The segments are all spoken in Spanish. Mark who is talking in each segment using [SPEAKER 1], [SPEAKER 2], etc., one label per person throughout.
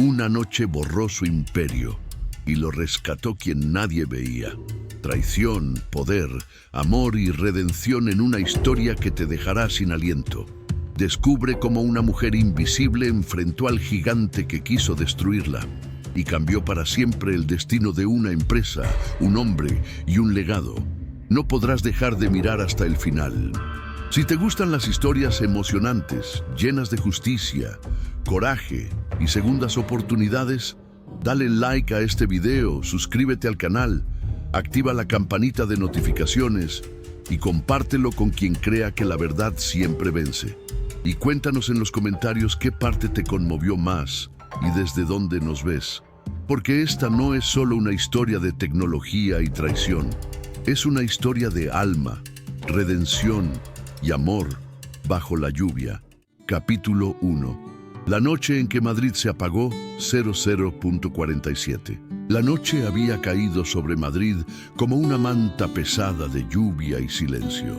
[SPEAKER 1] Una noche borró su imperio y lo rescató quien nadie veía. Traición, poder, amor y redención en una historia que te dejará sin aliento. Descubre cómo una mujer invisible enfrentó al gigante que quiso destruirla y cambió para siempre el destino de una empresa, un hombre y un legado. No podrás dejar de mirar hasta el final. Si te gustan las historias emocionantes, llenas de justicia, coraje y segundas oportunidades, dale like a este video, suscríbete al canal, activa la campanita de notificaciones y compártelo con quien crea que la verdad siempre vence. Y cuéntanos en los comentarios qué parte te conmovió más y desde dónde nos ves. Porque esta no es solo una historia de tecnología y traición. Es una historia de alma, redención y amor bajo la lluvia. Capítulo 1. La noche en que Madrid se apagó, 00:47. La noche había caído sobre Madrid como una manta pesada de lluvia y silencio.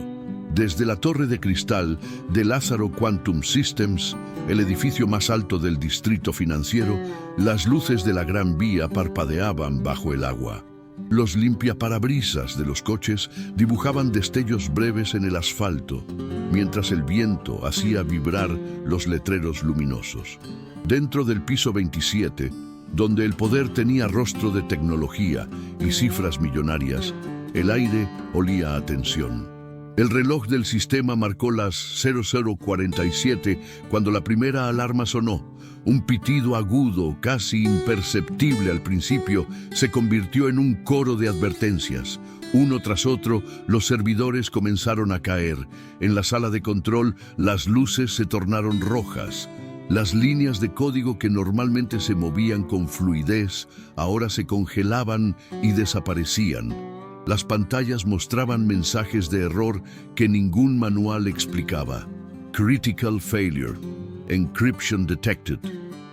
[SPEAKER 1] Desde la torre de cristal de Lázaro Quantum Systems, el edificio más alto del distrito financiero, las luces de la Gran Vía parpadeaban bajo el agua. Los limpiaparabrisas de los coches dibujaban destellos breves en el asfalto, mientras el viento hacía vibrar los letreros luminosos. Dentro del piso 27, donde el poder tenía rostro de tecnología y cifras millonarias, el aire olía a tensión. El reloj del sistema marcó las 00:47 cuando la primera alarma sonó. Un pitido agudo, casi imperceptible al principio, se convirtió en un coro de advertencias. Uno tras otro, los servidores comenzaron a caer. En la sala de control, las luces se tornaron rojas. Las líneas de código que normalmente se movían con fluidez, ahora se congelaban y desaparecían. Las pantallas mostraban mensajes de error que ningún manual explicaba. Critical failure. Encryption detected.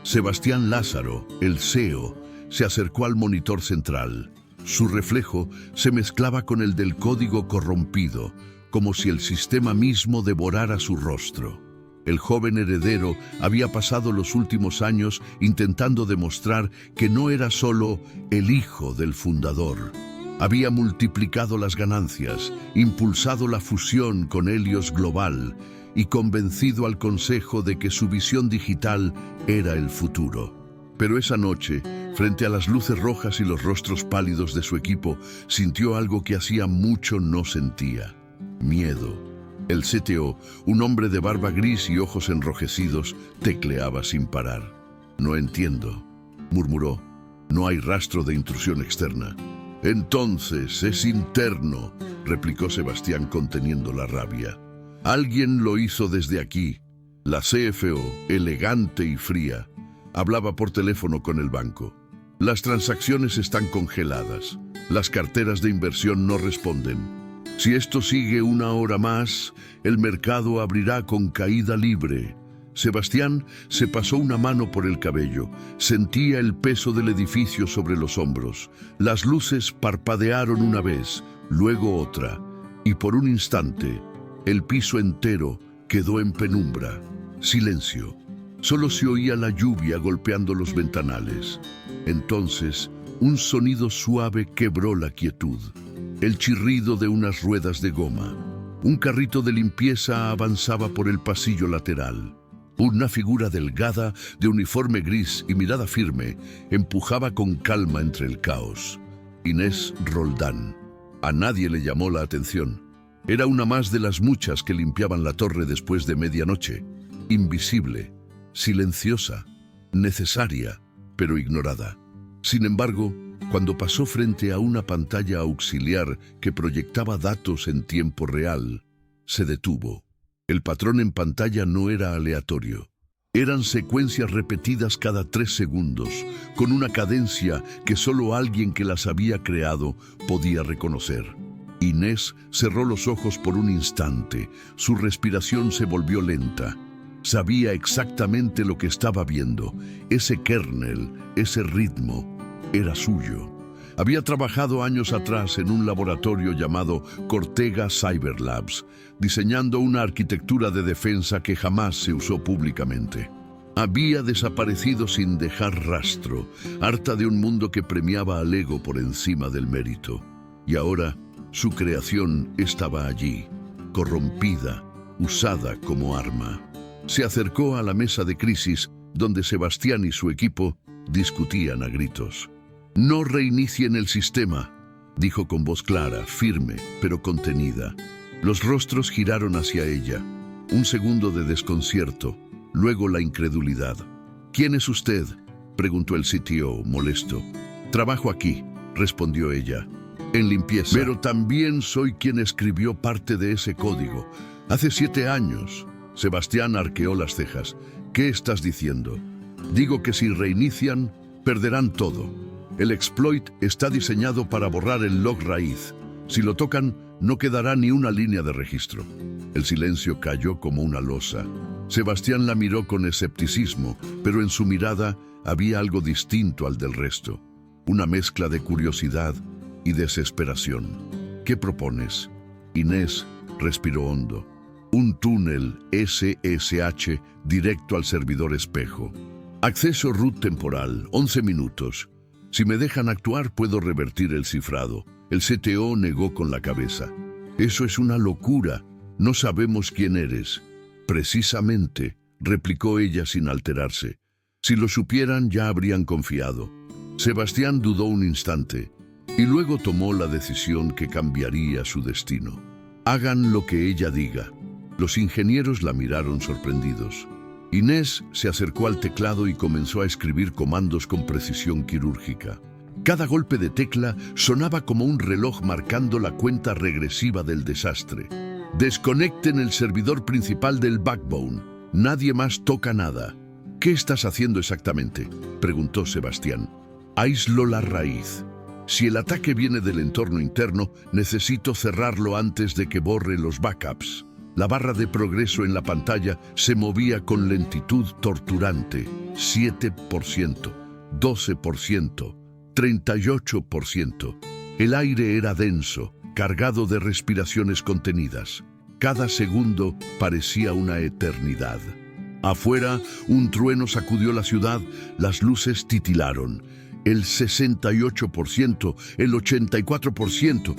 [SPEAKER 1] Sebastián Lázaro, el CEO, se acercó al monitor central. Su reflejo se mezclaba con el del código corrompido, como si el sistema mismo devorara su rostro. El joven heredero había pasado los últimos años intentando demostrar que no era solo el hijo del fundador. Había multiplicado las ganancias, impulsado la fusión con Helios Global y convencido al consejo de que su visión digital era el futuro. Pero esa noche, frente a las luces rojas y los rostros pálidos de su equipo, sintió algo que hacía mucho no sentía: miedo. El CTO, un hombre de barba gris y ojos enrojecidos, tecleaba sin parar. «No entiendo», murmuró. «No hay rastro de intrusión externa». «Entonces es interno», replicó Sebastián conteniendo la rabia. «Alguien lo hizo desde aquí». La CFO, elegante y fría, hablaba por teléfono con el banco. «Las transacciones están congeladas. Las carteras de inversión no responden. Si esto sigue una hora más, el mercado abrirá con caída libre». Sebastián se pasó una mano por el cabello. Sentía el peso del edificio sobre los hombros. Las luces parpadearon una vez, luego otra, y por un instante, el piso entero quedó en penumbra. Silencio. Solo se oía la lluvia golpeando los ventanales. Entonces, un sonido suave quebró la quietud. El chirrido de unas ruedas de goma. Un carrito de limpieza avanzaba por el pasillo lateral. Una figura delgada, de uniforme gris y mirada firme, empujaba con calma entre el caos. Inés Roldán. A nadie le llamó la atención. Era una más de las muchas que limpiaban la torre después de medianoche. Invisible, silenciosa, necesaria, pero ignorada. Sin embargo, cuando pasó frente a una pantalla auxiliar que proyectaba datos en tiempo real, se detuvo. El patrón en pantalla no era aleatorio. Eran secuencias repetidas cada 3 segundos, con una cadencia que solo alguien que las había creado podía reconocer. Inés cerró los ojos por un instante. Su respiración se volvió lenta. Sabía exactamente lo que estaba viendo. Ese kernel, ese ritmo, era suyo. Había trabajado años atrás en un laboratorio llamado Cortega Cyberlabs, diseñando una arquitectura de defensa que jamás se usó públicamente. Había desaparecido sin dejar rastro, harta de un mundo que premiaba al ego por encima del mérito. Y ahora su creación estaba allí, corrompida, usada como arma. Se acercó a la mesa de crisis donde Sebastián y su equipo discutían a gritos. «No reinicien el sistema», dijo con voz clara, firme, pero contenida. Los rostros giraron hacia ella. Un segundo de desconcierto, luego la incredulidad. «¿Quién es usted?», preguntó el CTO, molesto. «Trabajo aquí», respondió ella, «en limpieza. Pero también soy quien escribió parte de ese código. Hace 7 años». Sebastián arqueó las cejas. «¿Qué estás diciendo?». «Digo que si reinician, perderán todo. El exploit está diseñado para borrar el log raíz. Si lo tocan, no quedará ni una línea de registro». El silencio cayó como una losa. Sebastián la miró con escepticismo, pero en su mirada había algo distinto al del resto. Una mezcla de curiosidad y desesperación. «¿Qué propones?». Inés respiró hondo. «Un túnel SSH directo al servidor espejo. Acceso root temporal, 11 minutos. Si me dejan actuar, puedo revertir el cifrado». El CTO negó con la cabeza. «Eso es una locura. No sabemos quién eres». «Precisamente», replicó ella sin alterarse. «Si lo supieran, ya habrían confiado». Sebastián dudó un instante y luego tomó la decisión que cambiaría su destino. «Hagan lo que ella diga». Los ingenieros la miraron sorprendidos. Inés se acercó al teclado y comenzó a escribir comandos con precisión quirúrgica. Cada golpe de tecla sonaba como un reloj marcando la cuenta regresiva del desastre. «Desconecten el servidor principal del backbone. Nadie más toca nada». «¿Qué estás haciendo exactamente?», preguntó Sebastián. «Aíslo la raíz. Si el ataque viene del entorno interno, necesito cerrarlo antes de que borre los backups». La barra de progreso en la pantalla se movía con lentitud torturante. 7%, 12%, 38%. El aire era denso, cargado de respiraciones contenidas. Cada segundo parecía una eternidad. Afuera, un trueno sacudió la ciudad, las luces titilaron. El 68%, el 84%.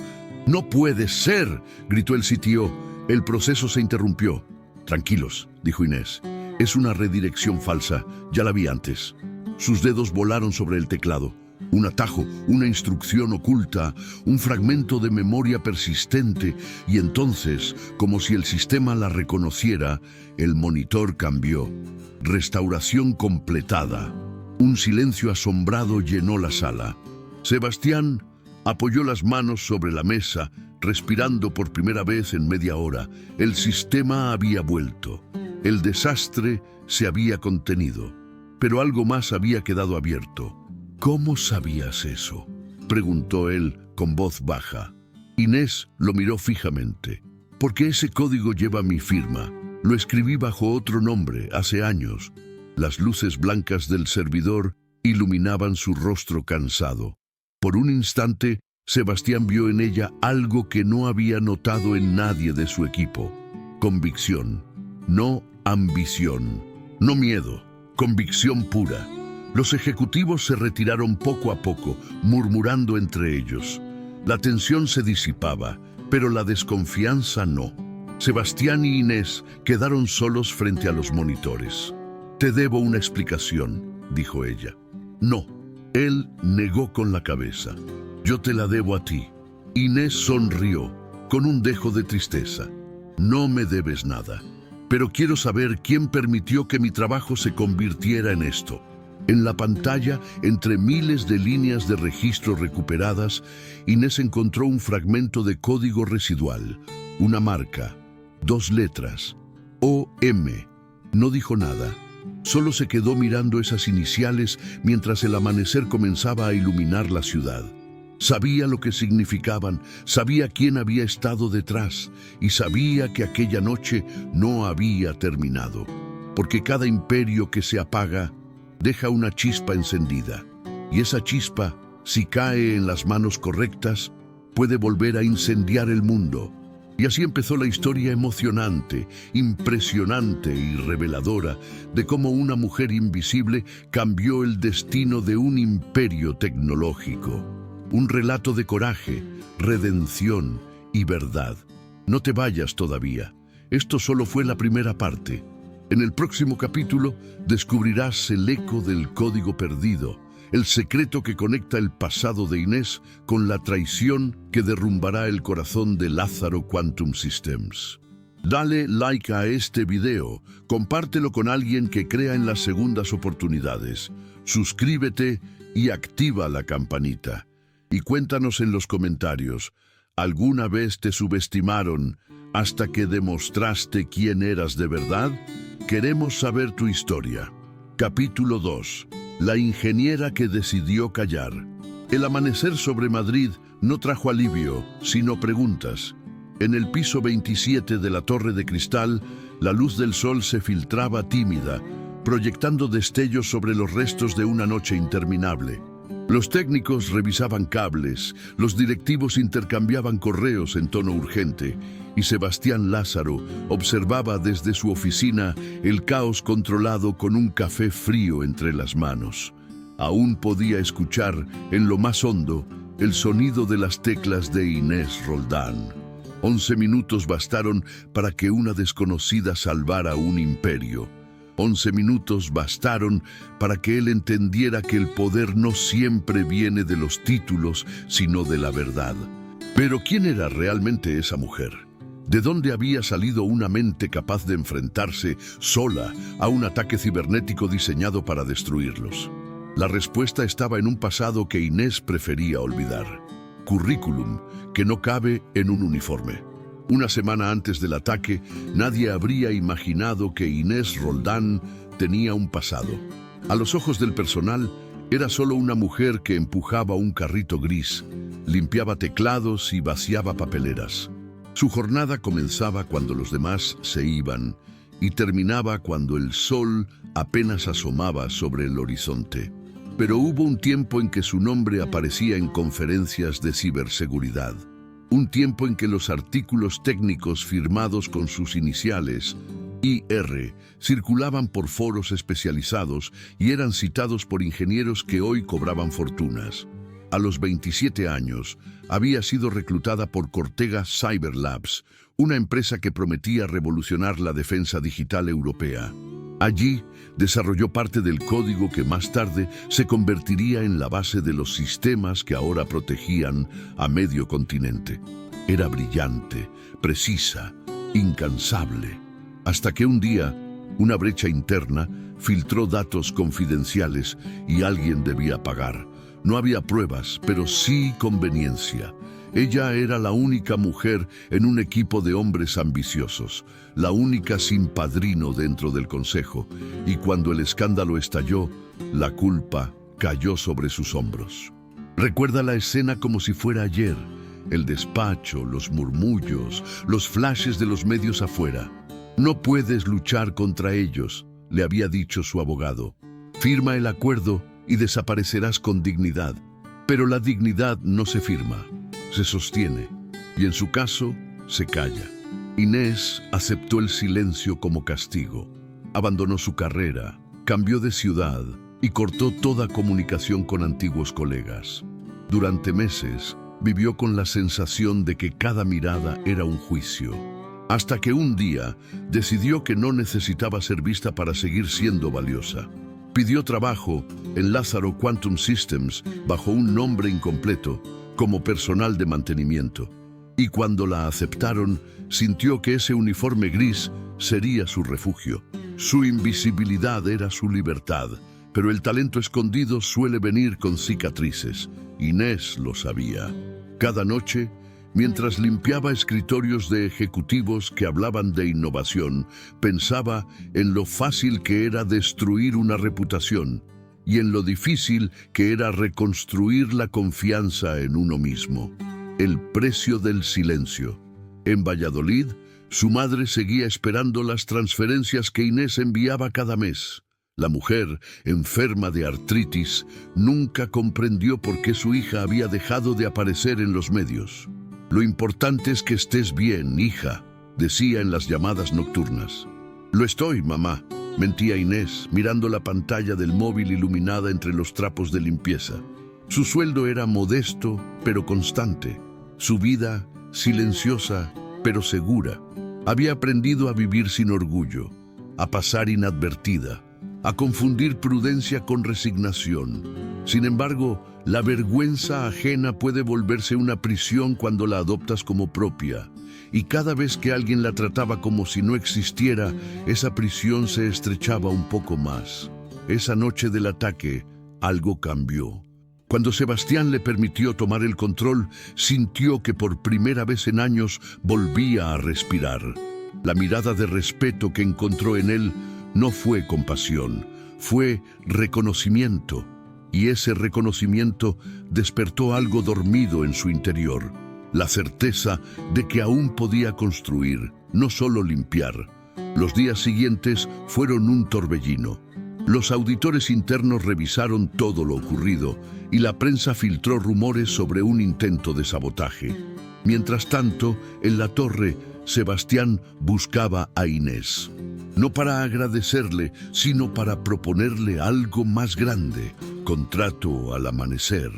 [SPEAKER 1] «¡No puede ser!», gritó el CTO. El proceso se interrumpió. «Tranquilos», dijo Inés. «Es una redirección falsa, ya la vi antes». Sus dedos volaron sobre el teclado. Un atajo, una instrucción oculta, un fragmento de memoria persistente, y entonces, como si el sistema la reconociera, el monitor cambió. Restauración completada. Un silencio asombrado llenó la sala. Sebastián apoyó las manos sobre la mesa, respirando por primera vez en media hora. El sistema había vuelto. El desastre se había contenido. Pero algo más había quedado abierto. «¿Cómo sabías eso?», preguntó él con voz baja. Inés lo miró fijamente. «Porque ese código lleva mi firma. Lo escribí bajo otro nombre hace años». Las luces blancas del servidor iluminaban su rostro cansado. Por un instante, Sebastián vio en ella algo que no había notado en nadie de su equipo. Convicción, no ambición, no miedo, convicción pura. Los ejecutivos se retiraron poco a poco, murmurando entre ellos. La tensión se disipaba, pero la desconfianza no. Sebastián y Inés quedaron solos frente a los monitores. «Te debo una explicación», dijo ella. «No», él negó con la cabeza. «Yo te la debo a ti». Inés sonrió, con un dejo de tristeza. «No me debes nada, pero quiero saber quién permitió que mi trabajo se convirtiera en esto». En la pantalla, entre miles de líneas de registro recuperadas, Inés encontró un fragmento de código residual, una marca, 2 letras, OM. No dijo nada. Solo se quedó mirando esas iniciales mientras el amanecer comenzaba a iluminar la ciudad. Sabía lo que significaban, sabía quién había estado detrás y sabía que aquella noche no había terminado. Porque cada imperio que se apaga deja una chispa encendida. Y esa chispa, si cae en las manos correctas, puede volver a incendiar el mundo. Y así empezó la historia emocionante, impresionante y reveladora de cómo una mujer invisible cambió el destino de un imperio tecnológico. Un relato de coraje, redención y verdad. No te vayas todavía. Esto solo fue la primera parte. En el próximo capítulo descubrirás el eco del código perdido, el secreto que conecta el pasado de Inés con la traición que derrumbará el corazón de Lázaro Quantum Systems. Dale like a este video, compártelo con alguien que crea en las segundas oportunidades, suscríbete y activa la campanita. Y cuéntanos en los comentarios, ¿alguna vez te subestimaron hasta que demostraste quién eras de verdad? Queremos saber tu historia. Capítulo 2. La ingeniera que decidió callar. El amanecer sobre Madrid no trajo alivio, sino preguntas. En el piso 27 de la Torre de Cristal, la luz del sol se filtraba tímida, proyectando destellos sobre los restos de una noche interminable. Los técnicos revisaban cables, los directivos intercambiaban correos en tono urgente, y Sebastián Lázaro observaba desde su oficina el caos controlado con un café frío entre las manos. Aún podía escuchar, en lo más hondo, el sonido de las teclas de Inés Roldán. 11 minutos bastaron para que una desconocida salvara un imperio. 11 minutos bastaron para que él entendiera que el poder no siempre viene de los títulos, sino de la verdad. Pero ¿quién era realmente esa mujer? ¿De dónde había salido una mente capaz de enfrentarse sola a un ataque cibernético diseñado para destruirlos? La respuesta estaba en un pasado que Inés prefería olvidar. Currículum que no cabe en un uniforme. Una semana antes del ataque, nadie habría imaginado que Inés Roldán tenía un pasado. A los ojos del personal, era solo una mujer que empujaba un carrito gris, limpiaba teclados y vaciaba papeleras. Su jornada comenzaba cuando los demás se iban y terminaba cuando el sol apenas asomaba sobre el horizonte. Pero hubo un tiempo en que su nombre aparecía en conferencias de ciberseguridad. Un tiempo en que los artículos técnicos firmados con sus iniciales, IR, circulaban por foros especializados y eran citados por ingenieros que hoy cobraban fortunas. A los 27 años, había sido reclutada por Cortega Cyberlabs, una empresa que prometía revolucionar la defensa digital europea. Allí, desarrolló parte del código que más tarde se convertiría en la base de los sistemas que ahora protegían a medio continente. Era brillante, precisa, incansable, hasta que un día, una brecha interna filtró datos confidenciales y alguien debía pagar. No había pruebas, pero sí conveniencia. Ella era la única mujer en un equipo de hombres ambiciosos, la única sin padrino dentro del consejo, y cuando el escándalo estalló, la culpa cayó sobre sus hombros. Recuerda la escena como si fuera ayer, el despacho, los murmullos, los flashes de los medios afuera. No puedes luchar contra ellos, le había dicho su abogado. Firma el acuerdo y desaparecerás con dignidad. Pero la dignidad no se firma, se sostiene, y en su caso, se calla. Inés aceptó el silencio como castigo. Abandonó su carrera, cambió de ciudad y cortó toda comunicación con antiguos colegas. Durante meses, vivió con la sensación de que cada mirada era un juicio, hasta que un día decidió que no necesitaba ser vista para seguir siendo valiosa. Pidió trabajo en Lázaro Quantum Systems bajo un nombre incompleto, como personal de mantenimiento. Y cuando la aceptaron, sintió que ese uniforme gris sería su refugio. Su invisibilidad era su libertad, pero el talento escondido suele venir con cicatrices. Inés lo sabía. Cada noche, mientras limpiaba escritorios de ejecutivos que hablaban de innovación, pensaba en lo fácil que era destruir una reputación y en lo difícil que era reconstruir la confianza en uno mismo. El precio del silencio. En Valladolid, su madre seguía esperando las transferencias que Inés enviaba cada mes. La mujer, enferma de artritis, nunca comprendió por qué su hija había dejado de aparecer en los medios. Lo importante es que estés bien, hija, decía en las llamadas nocturnas. Lo estoy, mamá, mentía Inés, mirando la pantalla del móvil iluminada entre los trapos de limpieza. Su sueldo era modesto, pero constante. Su vida, silenciosa, pero segura. Había aprendido a vivir sin orgullo, a pasar inadvertida, a confundir prudencia con resignación. Sin embargo, la vergüenza ajena puede volverse una prisión cuando la adoptas como propia. Y cada vez que alguien la trataba como si no existiera, esa prisión se estrechaba un poco más. Esa noche del ataque, algo cambió. Cuando Sebastián le permitió tomar el control, sintió que por primera vez en años volvía a respirar. La mirada de respeto que encontró en él no fue compasión, fue reconocimiento. Y ese reconocimiento despertó algo dormido en su interior. La certeza de que aún podía construir, no solo limpiar. Los días siguientes fueron un torbellino. Los auditores internos revisaron todo lo ocurrido y la prensa filtró rumores sobre un intento de sabotaje. Mientras tanto, en la torre, Sebastián buscaba a Inés. No para agradecerle, sino para proponerle algo más grande. Contrato al amanecer.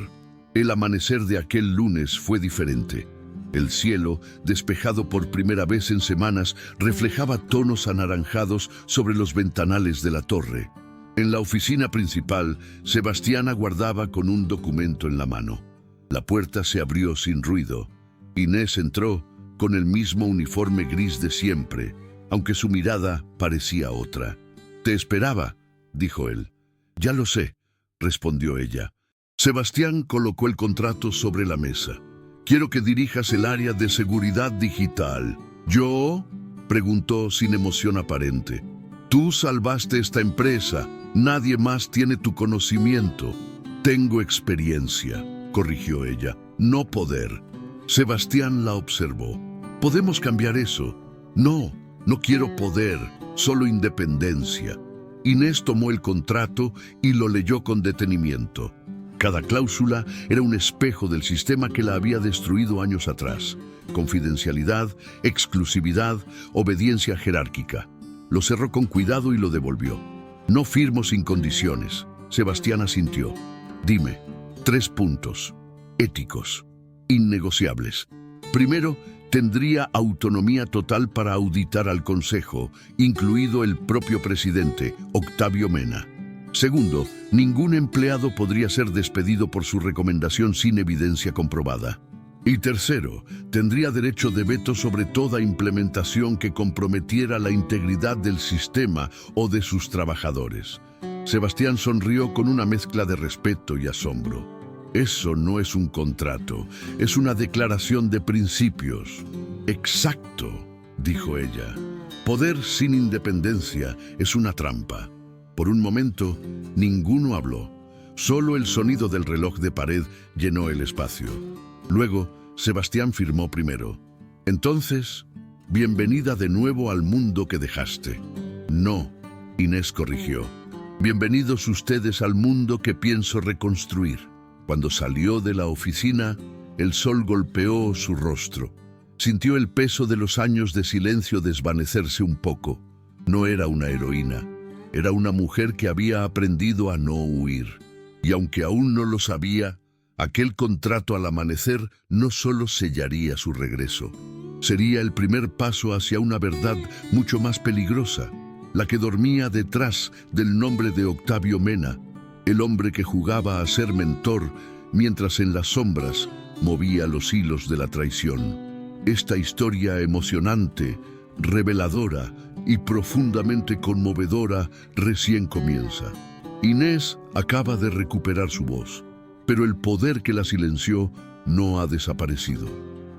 [SPEAKER 1] El amanecer de aquel lunes fue diferente. El cielo, despejado por primera vez en semanas, reflejaba tonos anaranjados sobre los ventanales de la torre. En la oficina principal, Sebastián aguardaba con un documento en la mano. La puerta se abrió sin ruido. Inés entró con el mismo uniforme gris de siempre, aunque su mirada parecía otra. «Te esperaba», dijo él. «Ya lo sé», respondió ella. Sebastián colocó el contrato sobre la mesa. «Quiero que dirijas el área de seguridad digital». «¿Yo?», preguntó sin emoción aparente. «Tú salvaste esta empresa. Nadie más tiene tu conocimiento». «Tengo experiencia», corrigió ella, «no poder». Sebastián la observó. «¿Podemos cambiar eso?» «No, no quiero poder, solo independencia». Inés tomó el contrato y lo leyó con detenimiento. Cada cláusula era un espejo del sistema que la había destruido años atrás. Confidencialidad, exclusividad, obediencia jerárquica. Lo cerró con cuidado y lo devolvió. «No firmo sin condiciones». Sebastián asintió. «Dime, 3 puntos. Éticos. Innegociables. Primero, tendría autonomía total para auditar al Consejo, incluido el propio presidente, Octavio Mena. Segundo, ningún empleado podría ser despedido por su recomendación sin evidencia comprobada. Y tercero, tendría derecho de veto sobre toda implementación que comprometiera la integridad del sistema o de sus trabajadores. Sebastián sonrió con una mezcla de respeto y asombro. «Eso no es un contrato, es una declaración de principios». «Exacto», dijo ella. «Poder sin independencia es una trampa». Por un momento, ninguno habló. Solo el sonido del reloj de pared llenó el espacio. Luego, Sebastián firmó primero. «Entonces, bienvenida de nuevo al mundo que dejaste». «No», Inés corrigió. «Bienvenidos ustedes al mundo que pienso reconstruir». Cuando salió de la oficina, el sol golpeó su rostro. Sintió el peso de los años de silencio desvanecerse un poco. No era una heroína. Era una mujer que había aprendido a no huir. Y aunque aún no lo sabía, aquel contrato al amanecer no solo sellaría su regreso. Sería el primer paso hacia una verdad mucho más peligrosa, la que dormía detrás del nombre de Octavio Mena, el hombre que jugaba a ser mentor mientras en las sombras movía los hilos de la traición. Esta historia emocionante, reveladora y profundamente conmovedora recién comienza. Inés acaba de recuperar su voz, pero el poder que la silenció no ha desaparecido.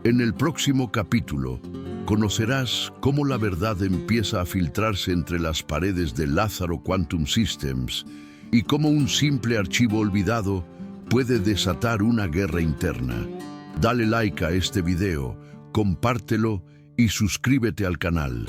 [SPEAKER 1] En el próximo capítulo, conocerás cómo la verdad empieza a filtrarse entre las paredes de Lázaro Quantum Systems y cómo un simple archivo olvidado puede desatar una guerra interna. Dale like a este video, compártelo y suscríbete al canal.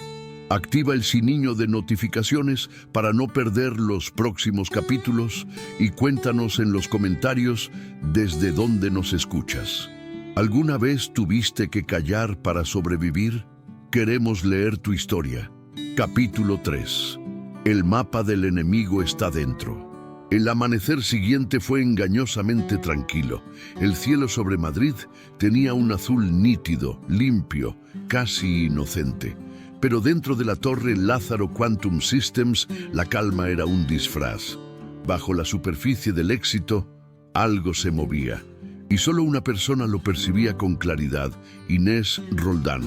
[SPEAKER 1] Activa el sininho de notificaciones para no perder los próximos capítulos y cuéntanos en los comentarios desde dónde nos escuchas. ¿Alguna vez tuviste que callar para sobrevivir? Queremos leer tu historia. Capítulo 3. El mapa del enemigo está dentro. El amanecer siguiente fue engañosamente tranquilo. El cielo sobre Madrid tenía un azul nítido, limpio, casi inocente. Pero dentro de la torre Lázaro Quantum Systems, la calma era un disfraz. Bajo la superficie del éxito, algo se movía. Y solo una persona lo percibía con claridad: Inés Roldán.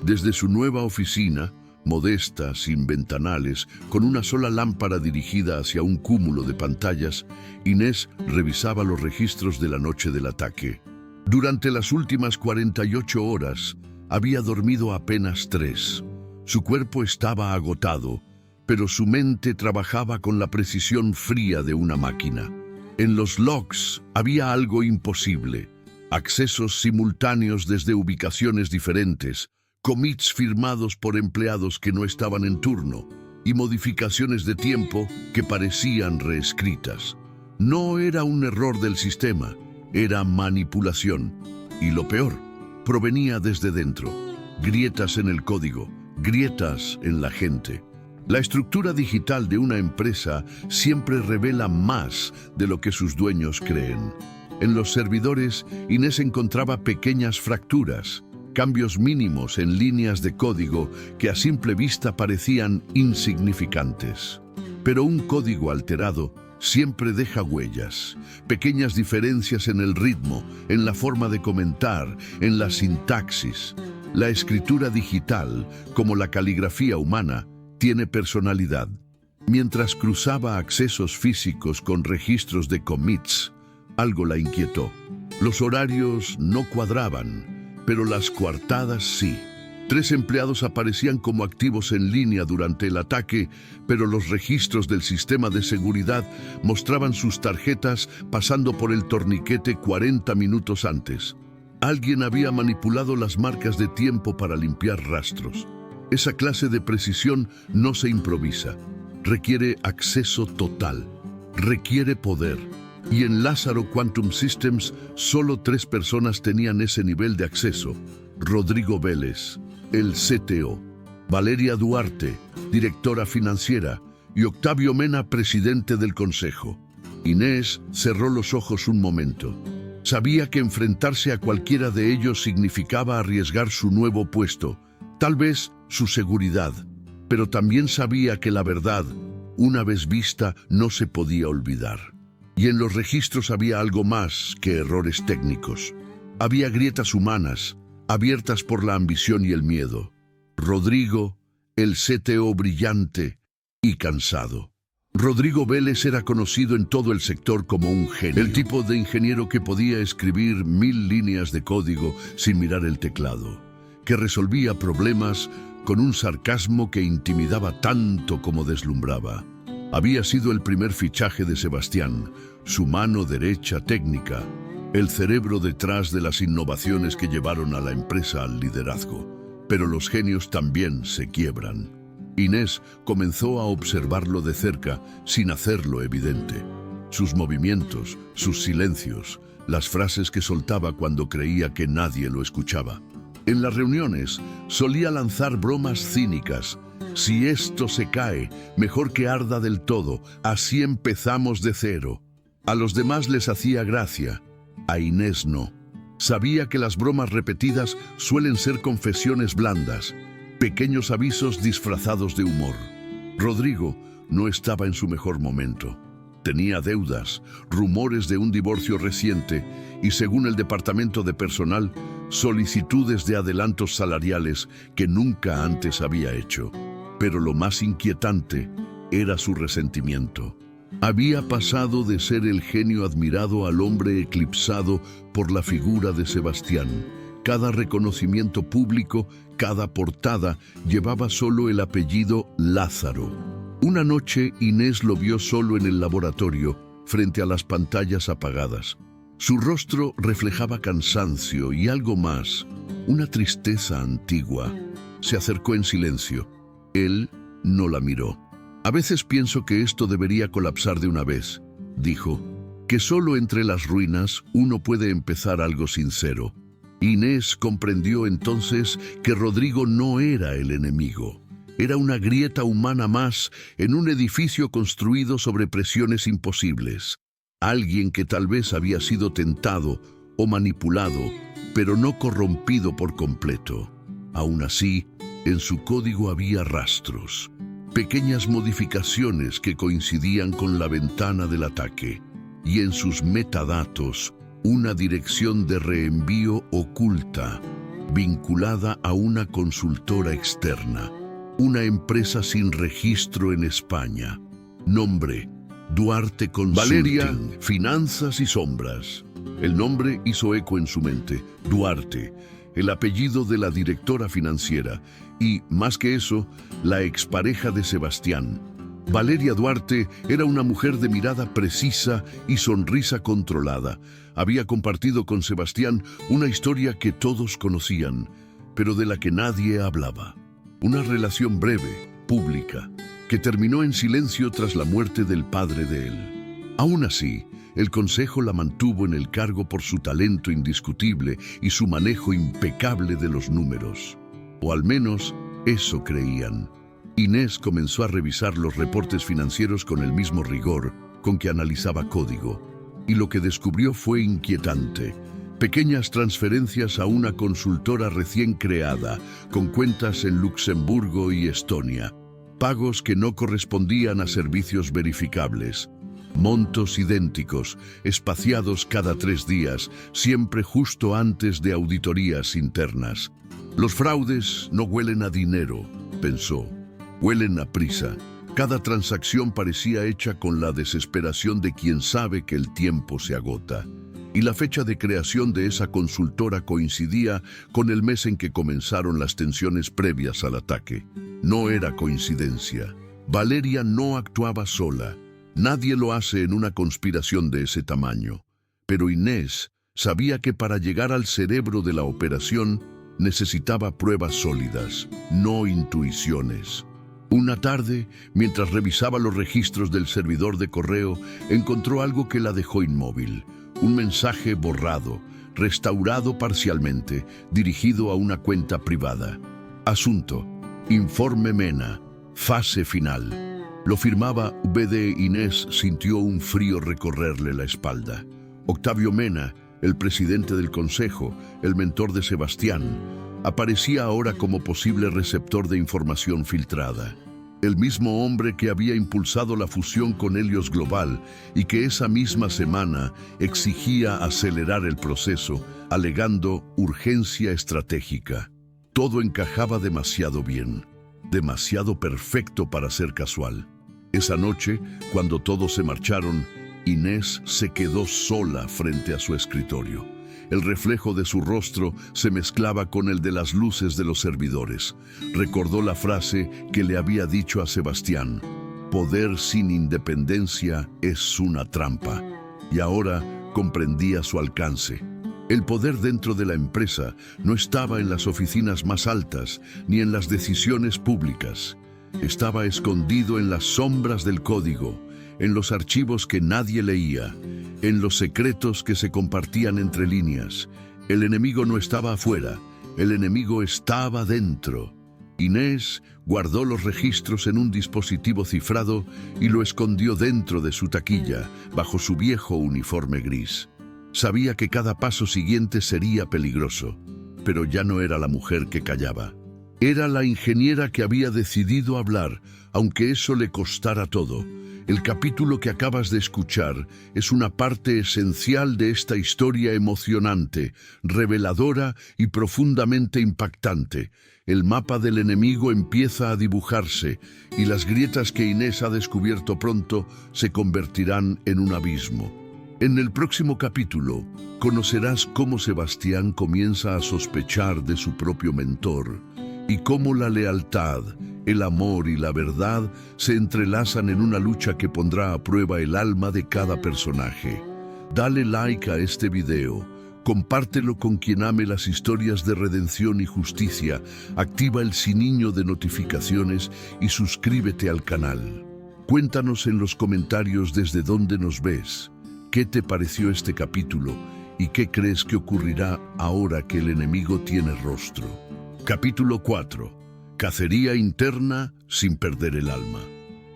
[SPEAKER 1] Desde su nueva oficina, modesta, sin ventanales, con una sola lámpara dirigida hacia un cúmulo de pantallas, Inés revisaba los registros de la noche del ataque. Durante las últimas 48 horas, había dormido apenas 3. Su cuerpo estaba agotado, pero su mente trabajaba con la precisión fría de una máquina. En los logs había algo imposible: accesos simultáneos desde ubicaciones diferentes, commits firmados por empleados que no estaban en turno y modificaciones de tiempo que parecían reescritas. No era un error del sistema, era manipulación. Y lo peor, provenía desde dentro: grietas en el código, grietas en la gente. La estructura digital de una empresa siempre revela más de lo que sus dueños creen. En los servidores, Inés encontraba pequeñas fracturas, cambios mínimos en líneas de código que a simple vista parecían insignificantes. Pero un código alterado siempre deja huellas, pequeñas diferencias en el ritmo, en la forma de comentar, en la sintaxis. La escritura digital, como la caligrafía humana, tiene personalidad. Mientras cruzaba accesos físicos con registros de commits, algo la inquietó. Los horarios no cuadraban, pero las coartadas sí. 3 empleados aparecían como activos en línea durante el ataque, pero los registros del sistema de seguridad mostraban sus tarjetas pasando por el torniquete 40 minutos antes. Alguien había manipulado las marcas de tiempo para limpiar rastros. Esa clase de precisión no se improvisa. Requiere acceso total. Requiere poder. Y en Lázaro Quantum Systems, solo 3 personas tenían ese nivel de acceso: Rodrigo Vélez, el CTO; Valeria Duarte, directora financiera; y Octavio Mena, presidente del consejo. Inés cerró los ojos un momento. Sabía que enfrentarse a cualquiera de ellos significaba arriesgar su nuevo puesto, tal vez su seguridad, pero también sabía que la verdad, una vez vista, no se podía olvidar. Y en los registros había algo más que errores técnicos. Había grietas humanas, abiertas por la ambición y el miedo. Rodrigo, el CTO brillante y cansado. Rodrigo Vélez era conocido en todo el sector como un genio. El tipo de ingeniero que podía escribir 1000 líneas de código sin mirar el teclado, que resolvía problemas con un sarcasmo que intimidaba tanto como deslumbraba. Había sido el primer fichaje de Sebastián, su mano derecha técnica, el cerebro detrás de las innovaciones que llevaron a la empresa al liderazgo. Pero los genios también se quiebran. Inés comenzó a observarlo de cerca, sin hacerlo evidente. Sus movimientos, sus silencios, las frases que soltaba cuando creía que nadie lo escuchaba. En las reuniones solía lanzar bromas cínicas: si esto se cae, mejor que arda del todo, así empezamos de cero. A los demás les hacía gracia, a Inés no. Sabía que las bromas repetidas suelen ser confesiones blandas, pequeños avisos disfrazados de humor. Rodrigo no estaba en su mejor momento. Tenía deudas, rumores de un divorcio reciente y, según el departamento de personal, solicitudes de adelantos salariales que nunca antes había hecho. Pero lo más inquietante era su resentimiento. Había pasado de ser el genio admirado al hombre eclipsado por la figura de Sebastián. Cada reconocimiento público, cada portada, llevaba solo el apellido Lázaro. Una noche Inés lo vio solo en el laboratorio, frente a las pantallas apagadas. Su rostro reflejaba cansancio y algo más, una tristeza antigua. Se acercó en silencio. Él no la miró. A veces pienso que esto debería colapsar de una vez, dijo, que solo entre las ruinas uno puede empezar algo sincero. Inés comprendió entonces que Rodrigo no era el enemigo. Era una grieta humana más en un edificio construido sobre presiones imposibles. Alguien que tal vez había sido tentado o manipulado, pero no corrompido por completo. Aún así, en su código había rastros, pequeñas modificaciones que coincidían con la ventana del ataque, y en sus metadatos, una dirección de reenvío oculta, vinculada a una consultora externa, una empresa sin registro en España. Nombre: Duarte Consulting. Valeria, Finanzas y Sombras. El nombre hizo eco en su mente. Duarte, el apellido de la directora financiera y, más que eso, la expareja de Sebastián. Valeria Duarte era una mujer de mirada precisa y sonrisa controlada. Había compartido con Sebastián una historia que todos conocían, pero de la que nadie hablaba. Una relación breve, pública, que terminó en silencio tras la muerte del padre de él. Aún así, el consejo la mantuvo en el cargo por su talento indiscutible y su manejo impecable de los números. O al menos, eso creían. Inés comenzó a revisar los reportes financieros con el mismo rigor con que analizaba código, y lo que descubrió fue inquietante. Pequeñas transferencias a una consultora recién creada, con cuentas en Luxemburgo y Estonia. Pagos que no correspondían a servicios verificables. Montos idénticos, espaciados cada 3 días, siempre justo antes de auditorías internas. Los fraudes no huelen a dinero, pensó. Huelen a prisa. Cada transacción parecía hecha con la desesperación de quien sabe que el tiempo se agota. Y la fecha de creación de esa consultora coincidía con el mes en que comenzaron las tensiones previas al ataque. No era coincidencia. Valeria no actuaba sola. Nadie lo hace en una conspiración de ese tamaño. Pero Inés sabía que para llegar al cerebro de la operación necesitaba pruebas sólidas, no intuiciones. Una tarde, mientras revisaba los registros del servidor de correo, encontró algo que la dejó inmóvil. Un mensaje borrado, restaurado parcialmente, dirigido a una cuenta privada. Asunto: Informe Mena, fase final. Lo firmaba VD. Inés sintió un frío recorrerle la espalda. Octavio Mena, el presidente del consejo, el mentor de Sebastián, aparecía ahora como posible receptor de información filtrada. El mismo hombre que había impulsado la fusión con Helios Global y que esa misma semana exigía acelerar el proceso, alegando urgencia estratégica. Todo encajaba demasiado bien, demasiado perfecto para ser casual. Esa noche, cuando todos se marcharon, Inés se quedó sola frente a su escritorio. El reflejo de su rostro se mezclaba con el de las luces de los servidores. Recordó la frase que le había dicho a Sebastián: poder sin independencia es una trampa. Y ahora comprendía su alcance. El poder dentro de la empresa no estaba en las oficinas más altas ni en las decisiones públicas. Estaba escondido en las sombras del código, en los archivos que nadie leía, en los secretos que se compartían entre líneas. El enemigo no estaba afuera, el enemigo estaba dentro. Inés guardó los registros en un dispositivo cifrado y lo escondió dentro de su taquilla, bajo su viejo uniforme gris. Sabía que cada paso siguiente sería peligroso, pero ya no era la mujer que callaba. Era la ingeniera que había decidido hablar, aunque eso le costara todo. El capítulo que acabas de escuchar es una parte esencial de esta historia emocionante, reveladora y profundamente impactante. El mapa del enemigo empieza a dibujarse y las grietas que Inés ha descubierto pronto se convertirán en un abismo. En el próximo capítulo conocerás cómo Sebastián comienza a sospechar de su propio mentor y cómo la lealtad, el amor y la verdad se entrelazan en una lucha que pondrá a prueba el alma de cada personaje. Dale like a este video, compártelo con quien ame las historias de redención y justicia, activa el siniño de notificaciones y suscríbete al canal. Cuéntanos en los comentarios desde dónde nos ves, qué te pareció este capítulo ¿Y qué crees que ocurrirá ahora que el enemigo tiene rostro? Capítulo 4. Cacería interna sin perder el alma.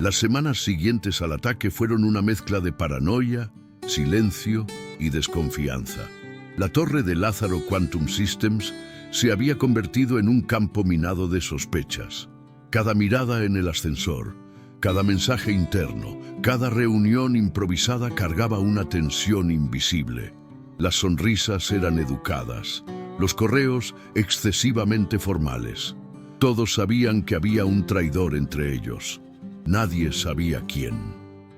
[SPEAKER 1] Las semanas siguientes al ataque fueron una mezcla de paranoia, silencio y desconfianza. La torre de Lázaro Quantum Systems se había convertido en un campo minado de sospechas. Cada mirada en el ascensor, cada mensaje interno, cada reunión improvisada cargaba una tensión invisible. Las sonrisas eran educadas, los correos excesivamente formales. Todos sabían que había un traidor entre ellos. Nadie sabía quién.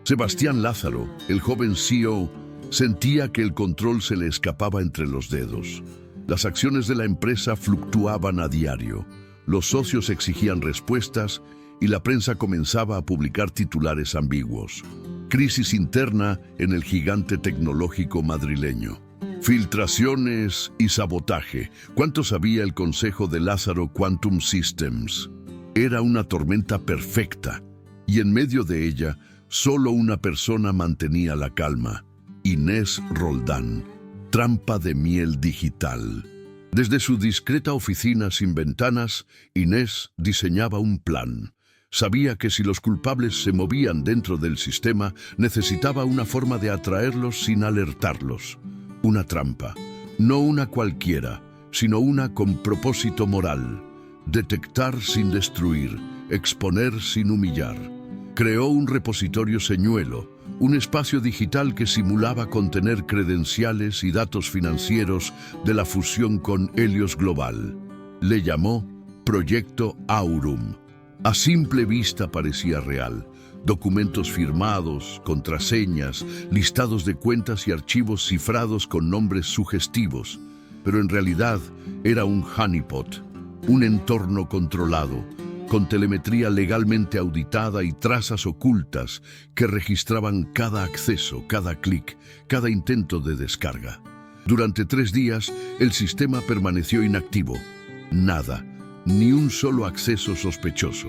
[SPEAKER 1] Sebastián Lázaro, el joven CEO, sentía que el control se le escapaba entre los dedos. Las acciones de la empresa fluctuaban a diario. Los socios exigían respuestas y la prensa comenzaba a publicar titulares ambiguos. Crisis interna en el gigante tecnológico madrileño. Filtraciones y sabotaje. ¿Cuánto sabía el consejo de Lázaro Quantum Systems? Era una tormenta perfecta, y en medio de ella, solo una persona mantenía la calma: Inés Roldán, trampa de miel digital. Desde su discreta oficina sin ventanas, Inés diseñaba un plan. Sabía que si los culpables se movían dentro del sistema, necesitaba una forma de atraerlos sin alertarlos. Una trampa, no una cualquiera, sino una con propósito moral: detectar sin destruir, exponer sin humillar. Creó un repositorio señuelo, un espacio digital que simulaba contener credenciales y datos financieros de la fusión con Helios Global. Le llamó Proyecto Aurum. A simple vista parecía real. Documentos firmados, contraseñas, listados de cuentas y archivos cifrados con nombres sugestivos. Pero en realidad era un honeypot, un entorno controlado, con telemetría legalmente auditada y trazas ocultas que registraban cada acceso, cada clic, cada intento de descarga. Durante 3 días, el sistema permaneció inactivo. Nada, ni un solo acceso sospechoso.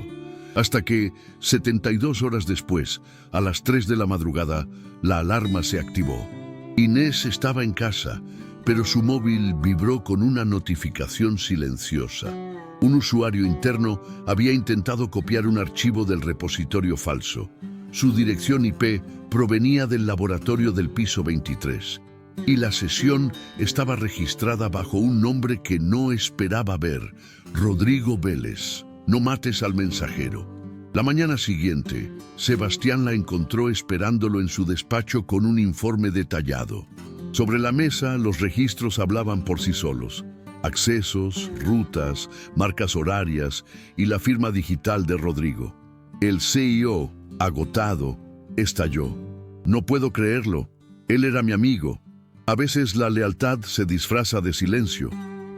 [SPEAKER 1] Hasta que, 72 horas después, a las 3 de la madrugada, la alarma se activó. Inés estaba en casa, pero su móvil vibró con una notificación silenciosa. Un usuario interno había intentado copiar un archivo del repositorio falso. Su dirección IP provenía del laboratorio del piso 23. Y la sesión estaba registrada bajo un nombre que no esperaba ver: Rodrigo Vélez. No mates al mensajero. La mañana siguiente, Sebastián la encontró esperándolo en su despacho con un informe detallado. Sobre la mesa, los registros hablaban por sí solos: accesos, rutas, marcas horarias y la firma digital de Rodrigo. El CEO, agotado, estalló: «No puedo creerlo. Él era mi amigo». «A veces la lealtad se disfraza de silencio»,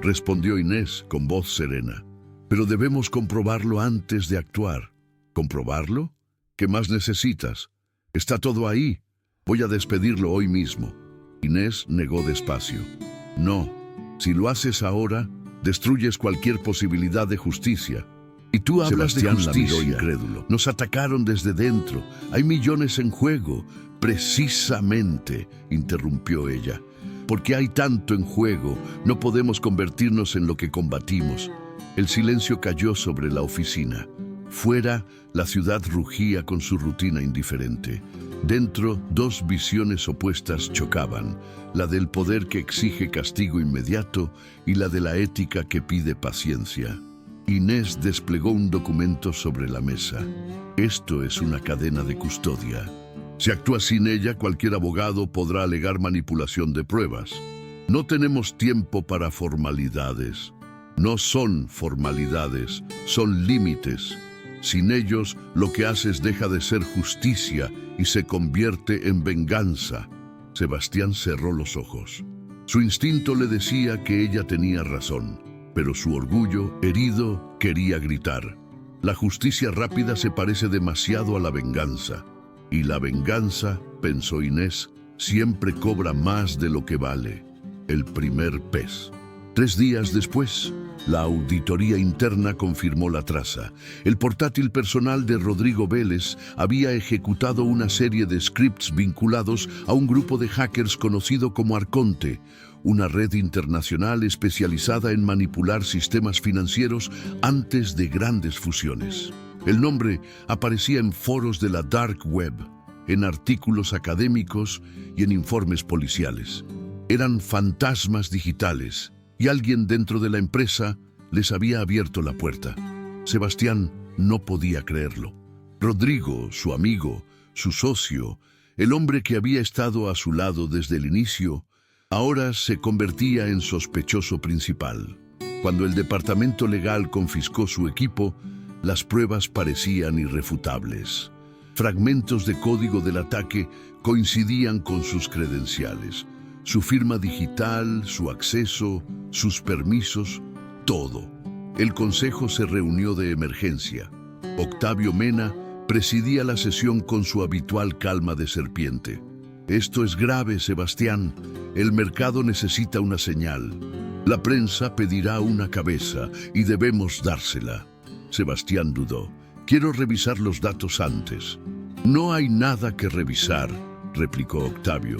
[SPEAKER 1] respondió Inés con voz serena. «Pero debemos comprobarlo antes de actuar». «¿Comprobarlo? ¿Qué más necesitas? Está todo ahí. Voy a despedirlo hoy mismo». Inés negó despacio. «No, si lo haces ahora, destruyes cualquier posibilidad de justicia». «Y tú hablas de justicia». Sebastián la miró incrédulo. «Nos atacaron desde dentro. Hay millones en juego». «Precisamente», interrumpió ella, «porque hay tanto en juego, no podemos convertirnos en lo que combatimos». El silencio cayó sobre la oficina. Fuera, la ciudad rugía con su rutina indiferente. Dentro, 2 visiones opuestas chocaban: la del poder que exige castigo inmediato y la de la ética que pide paciencia. Inés desplegó un documento sobre la mesa. «Esto es una cadena de custodia. Si actúa sin ella, cualquier abogado podrá alegar manipulación de pruebas. No tenemos tiempo para formalidades». «No son formalidades, son límites. Sin ellos, lo que haces deja de ser justicia y se convierte en venganza». Sebastián cerró los ojos. Su instinto le decía que ella tenía razón, pero su orgullo, herido, quería gritar. La justicia rápida se parece demasiado a la venganza. Y la venganza, pensó Inés, siempre cobra más de lo que vale. El primer pez. 3 días después, la auditoría interna confirmó la traza. El portátil personal de Rodrigo Vélez había ejecutado una serie de scripts vinculados a un grupo de hackers conocido como Arconte, una red internacional especializada en manipular sistemas financieros antes de grandes fusiones. El nombre aparecía en foros de la Dark Web, en artículos académicos y en informes policiales. Eran fantasmas digitales, y alguien dentro de la empresa les había abierto la puerta. Sebastián no podía creerlo. Rodrigo, su amigo, su socio, el hombre que había estado a su lado desde el inicio, ahora se convertía en sospechoso principal. Cuando el departamento legal confiscó su equipo, las pruebas parecían irrefutables. Fragmentos de código del ataque coincidían con sus credenciales. Su firma digital, su acceso, sus permisos, todo. El consejo se reunió de emergencia. Octavio Mena presidía la sesión con su habitual calma de serpiente. Esto es grave, Sebastián. El mercado necesita una señal. La prensa pedirá una cabeza y debemos dársela. Sebastián dudó. Quiero revisar los datos antes. No hay nada que revisar, replicó Octavio.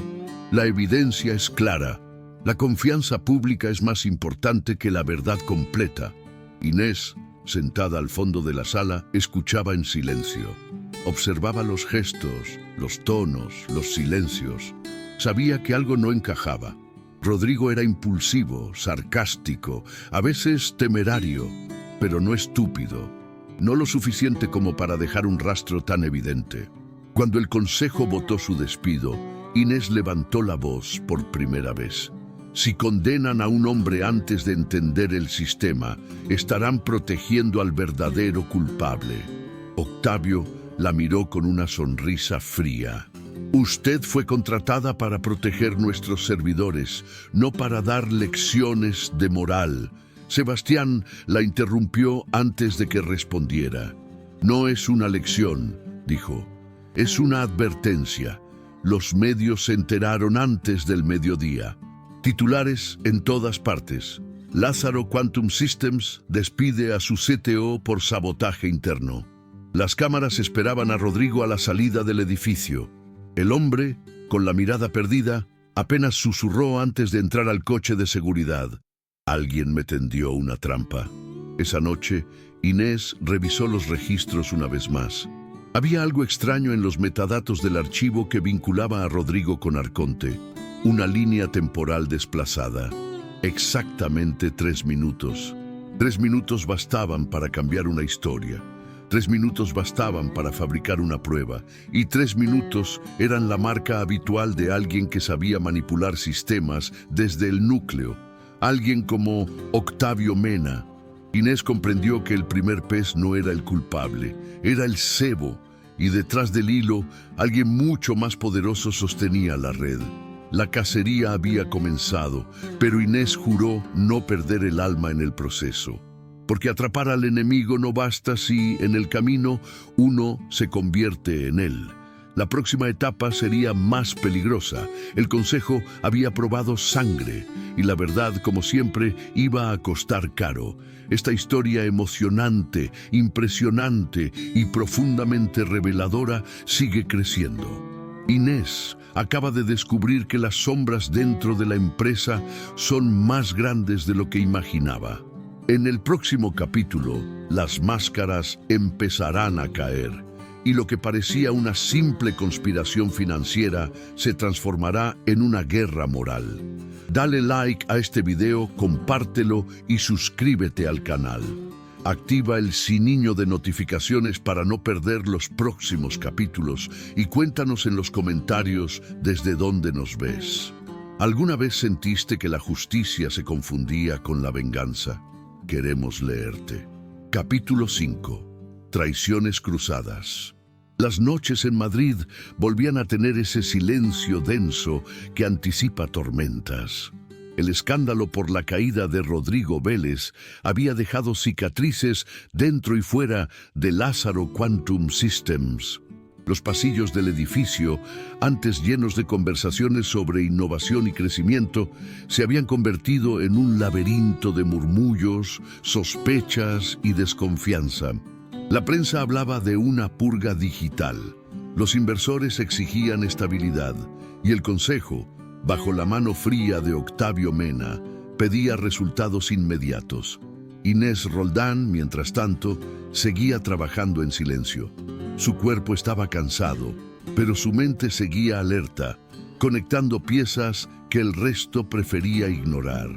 [SPEAKER 1] La evidencia es clara. La confianza pública es más importante que la verdad completa. Inés, sentada al fondo de la sala, escuchaba en silencio. Observaba los gestos, los tonos, los silencios. Sabía que algo no encajaba. Rodrigo era impulsivo, sarcástico, a veces temerario, pero no estúpido. No lo suficiente como para dejar un rastro tan evidente. Cuando el consejo votó su despido, Inés levantó la voz por primera vez. Si condenan a un hombre antes de entender el sistema, estarán protegiendo al verdadero culpable. Octavio la miró con una sonrisa fría. Usted fue contratada para proteger nuestros servidores, no para dar lecciones de moral. Sebastián la interrumpió antes de que respondiera. No es una lección, dijo. Es una advertencia. Los medios se enteraron antes del mediodía. Titulares en todas partes. Lázaro Quantum Systems despide a su CTO por sabotaje interno. Las cámaras esperaban a Rodrigo a la salida del edificio. El hombre, con la mirada perdida, apenas susurró antes de entrar al coche de seguridad. Alguien me tendió una trampa. Esa noche, Inés revisó los registros una vez más. Había algo extraño en los metadatos del archivo que vinculaba a Rodrigo con Arconte. Una línea temporal desplazada. Exactamente 3 minutos. 3 minutos bastaban para cambiar una historia. 3 minutos bastaban para fabricar una prueba. Y 3 minutos eran la marca habitual de alguien que sabía manipular sistemas desde el núcleo. Alguien como Octavio Mena. Inés comprendió que el primer pez no era el culpable, era el cebo, y detrás del hilo, alguien mucho más poderoso sostenía la red. La cacería había comenzado, pero Inés juró no perder el alma en el proceso. Porque atrapar al enemigo no basta si, en el camino, uno se convierte en él. La próxima etapa sería más peligrosa. El consejo había probado sangre, y la verdad, como siempre, iba a costar caro. Esta historia emocionante, impresionante y profundamente reveladora sigue creciendo. Inés acaba de descubrir que las sombras dentro de la empresa son más grandes de lo que imaginaba. En el próximo capítulo, las máscaras empezarán a caer, y lo que parecía una simple conspiración financiera se transformará en una guerra moral. Dale like a este video, compártelo y suscríbete al canal. Activa el siniño de notificaciones para no perder los próximos capítulos y cuéntanos en los comentarios desde dónde nos ves. ¿Alguna vez sentiste que la justicia se confundía con la venganza? Queremos leerte. Capítulo 5. Traiciones cruzadas. Las noches en Madrid volvían a tener ese silencio denso que anticipa tormentas. El escándalo por la caída de Rodrigo Vélez había dejado cicatrices dentro y fuera de Lázaro Quantum Systems. Los pasillos del edificio, antes llenos de conversaciones sobre innovación y crecimiento, se habían convertido en un laberinto de murmullos, sospechas y desconfianza. La prensa hablaba de una purga digital. Los inversores exigían estabilidad y el Consejo, bajo la mano fría de Octavio Mena, pedía resultados inmediatos. Inés Roldán, mientras tanto, seguía trabajando en silencio. Su cuerpo estaba cansado, pero su mente seguía alerta, conectando piezas que el resto prefería ignorar.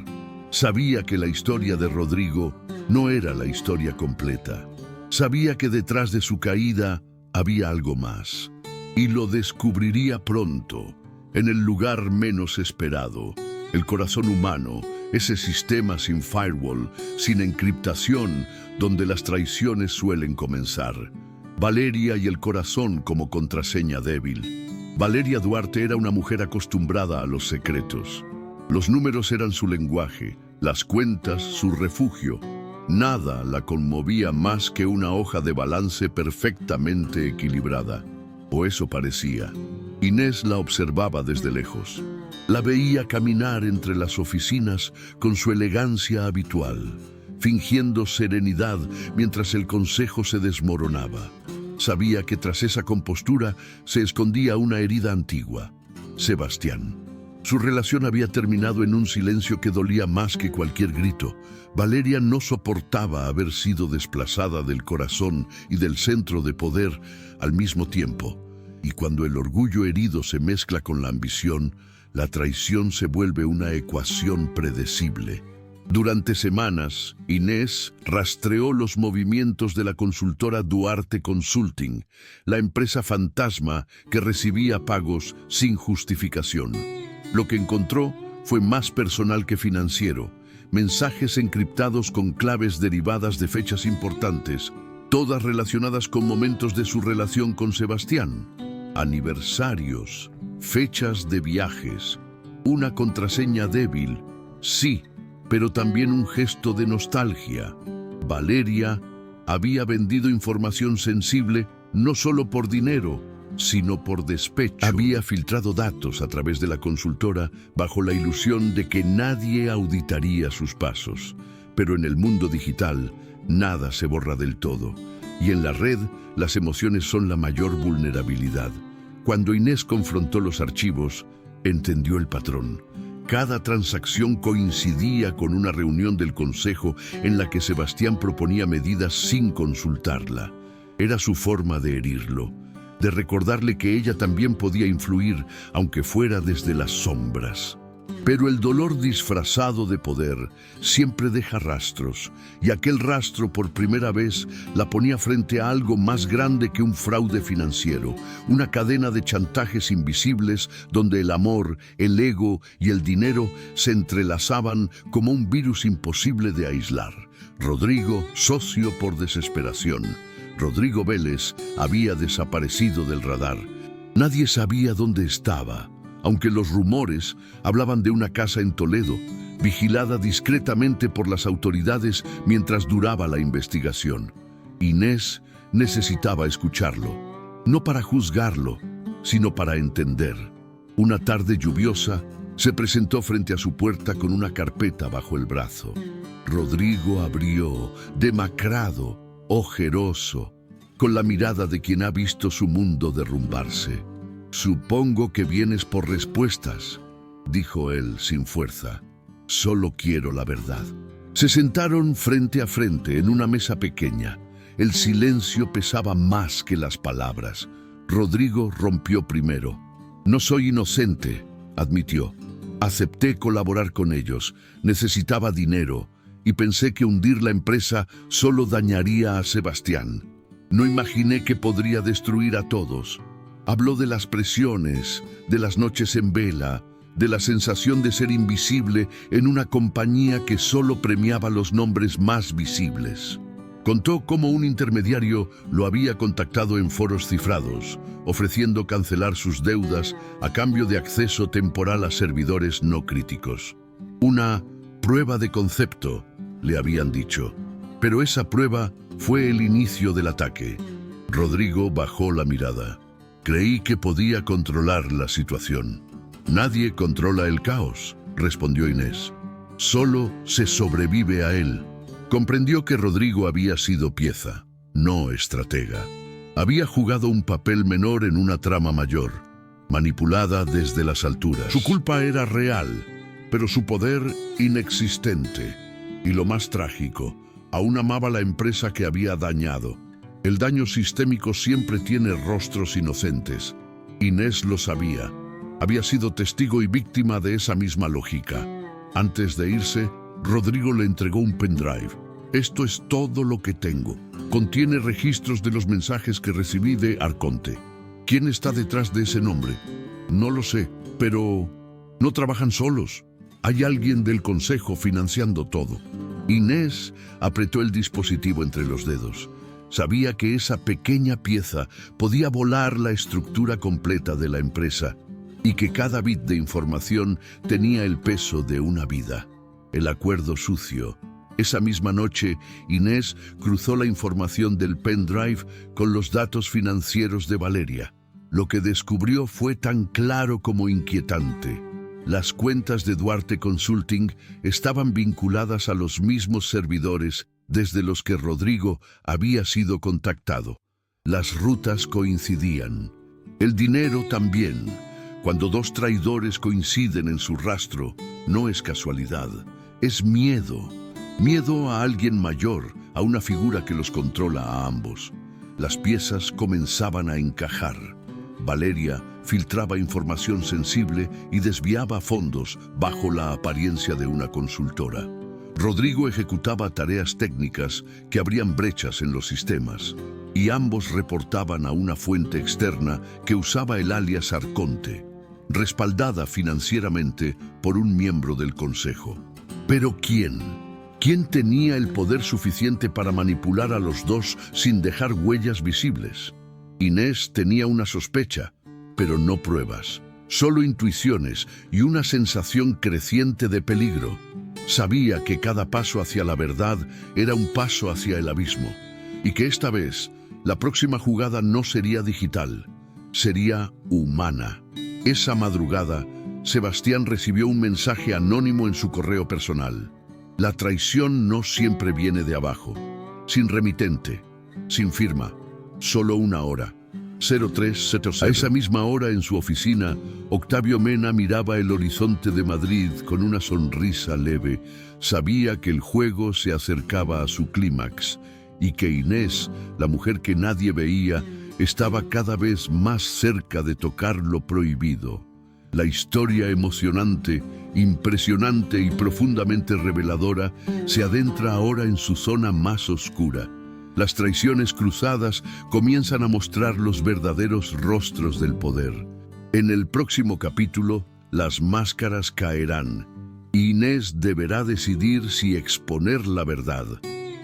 [SPEAKER 1] Sabía que la historia de Rodrigo no era la historia completa. Sabía que detrás de su caída había algo más. Y lo descubriría pronto, en el lugar menos esperado, el corazón humano, ese sistema sin firewall, sin encriptación, donde las traiciones suelen comenzar. Valeria y el corazón como contraseña débil. Valeria Duarte era una mujer acostumbrada a los secretos. Los números eran su lenguaje, las cuentas su refugio. Nada la conmovía más que una hoja de balance perfectamente equilibrada. O eso parecía. Inés la observaba desde lejos. La veía caminar entre las oficinas con su elegancia habitual, fingiendo serenidad mientras el consejo se desmoronaba. Sabía que tras esa compostura se escondía una herida antigua: Sebastián. Su relación había terminado en un silencio que dolía más que cualquier grito. Valeria no soportaba haber sido desplazada del corazón y del centro de poder al mismo tiempo. Y cuando el orgullo herido se mezcla con la ambición, la traición se vuelve una ecuación predecible. Durante semanas, Inés rastreó los movimientos de la consultora Duarte Consulting, la empresa fantasma que recibía pagos sin justificación. Lo que encontró fue más personal que financiero: mensajes encriptados con claves derivadas de fechas importantes, todas relacionadas con momentos de su relación con Sebastián. Aniversarios, fechas de viajes, una contraseña débil, sí, pero también un gesto de nostalgia. Valeria había vendido información sensible no solo por dinero, sino por despecho. Había filtrado datos a través de la consultora bajo la ilusión de que nadie auditaría sus pasos. Pero en el mundo digital, nada se borra del todo. Y en la red, las emociones son la mayor vulnerabilidad. Cuando Inés confrontó los archivos, entendió el patrón. Cada transacción coincidía con una reunión del Consejo en la que Sebastián proponía medidas sin consultarla. Era su forma de herirlo, de recordarle que ella también podía influir, aunque fuera desde las sombras. Pero el dolor disfrazado de poder siempre deja rastros, y aquel rastro por primera vez la ponía frente a algo más grande que un fraude financiero, una cadena de chantajes invisibles donde el amor, el ego y el dinero se entrelazaban como un virus imposible de aislar. Rodrigo, socio por desesperación. Rodrigo Vélez había desaparecido del radar. Nadie sabía dónde estaba, aunque los rumores hablaban de una casa en Toledo, vigilada discretamente por las autoridades mientras duraba la investigación. Inés necesitaba escucharlo, no para juzgarlo, sino para entender. Una tarde lluviosa, se presentó frente a su puerta con una carpeta bajo el brazo. Rodrigo abrió, demacrado, ojeroso, con la mirada de quien ha visto su mundo derrumbarse. «Supongo que vienes por respuestas», dijo él sin fuerza. «Solo quiero la verdad». Se sentaron frente a frente en una mesa pequeña. El silencio pesaba más que las palabras. Rodrigo rompió primero. «No soy inocente», admitió. «Acepté colaborar con ellos. Necesitaba dinero y pensé que hundir la empresa solo dañaría a Sebastián. No imaginé que podría destruir a todos». Habló de las presiones, de las noches en vela, de la sensación de ser invisible en una compañía que solo premiaba los nombres más visibles. Contó cómo un intermediario lo había contactado en foros cifrados, ofreciendo cancelar sus deudas a cambio de acceso temporal a servidores no críticos. Una prueba de concepto, le habían dicho. Pero esa prueba fue el inicio del ataque. Rodrigo bajó la mirada. Creí que podía controlar la situación. Nadie controla el caos, respondió Inés. Solo se sobrevive a él. Comprendió que Rodrigo había sido pieza, no estratega. Había jugado un papel menor en una trama mayor, manipulada desde las alturas. Su culpa era real, pero su poder inexistente. Y lo más trágico, aún amaba la empresa que había dañado. El daño sistémico siempre tiene rostros inocentes. Inés lo sabía. Había sido testigo y víctima de esa misma lógica. Antes de irse, Rodrigo le entregó un pendrive. Esto es todo lo que tengo. Contiene registros de los mensajes que recibí de Arconte. ¿Quién está detrás de ese nombre? No lo sé, pero no trabajan solos. Hay alguien del consejo financiando todo. Inés apretó el dispositivo entre los dedos. Sabía que esa pequeña pieza podía volar la estructura completa de la empresa y que cada bit de información tenía el peso de una vida. El acuerdo sucio. Esa misma noche, Inés cruzó la información del pendrive con los datos financieros de Valeria. Lo que descubrió fue tan claro como inquietante. Las cuentas de Duarte Consulting estaban vinculadas a los mismos servidores desde los que Rodrigo había sido contactado. Las rutas coincidían. El dinero también. Cuando dos traidores coinciden en su rastro, no es casualidad, es miedo. Miedo a alguien mayor, a una figura que los controla a ambos. Las piezas comenzaban a encajar. Valeria filtraba información sensible y desviaba fondos bajo la apariencia de una consultora. Rodrigo ejecutaba tareas técnicas que abrían brechas en los sistemas, y ambos reportaban a una fuente externa que usaba el alias Arconte, respaldada financieramente por un miembro del consejo. ¿Pero quién? ¿Quién tenía el poder suficiente para manipular a los dos sin dejar huellas visibles? Inés tenía una sospecha, pero no pruebas, solo intuiciones y una sensación creciente de peligro. Sabía que cada paso hacia la verdad era un paso hacia el abismo, y que esta vez la próxima jugada no sería digital, sería humana. Esa madrugada, Sebastián recibió un mensaje anónimo en su correo personal. La traición no siempre viene de abajo, sin remitente, sin firma, solo una hora. 0300. A esa misma hora en su oficina, Octavio Mena miraba el horizonte de Madrid con una sonrisa leve. Sabía que el juego se acercaba a su clímax y que Inés, la mujer que nadie veía, estaba cada vez más cerca de tocar lo prohibido. La historia emocionante, impresionante y profundamente reveladora se adentra ahora en su zona más oscura. Las traiciones cruzadas comienzan a mostrar los verdaderos rostros del poder. En el próximo capítulo, las máscaras caerán. Inés deberá decidir si exponer la verdad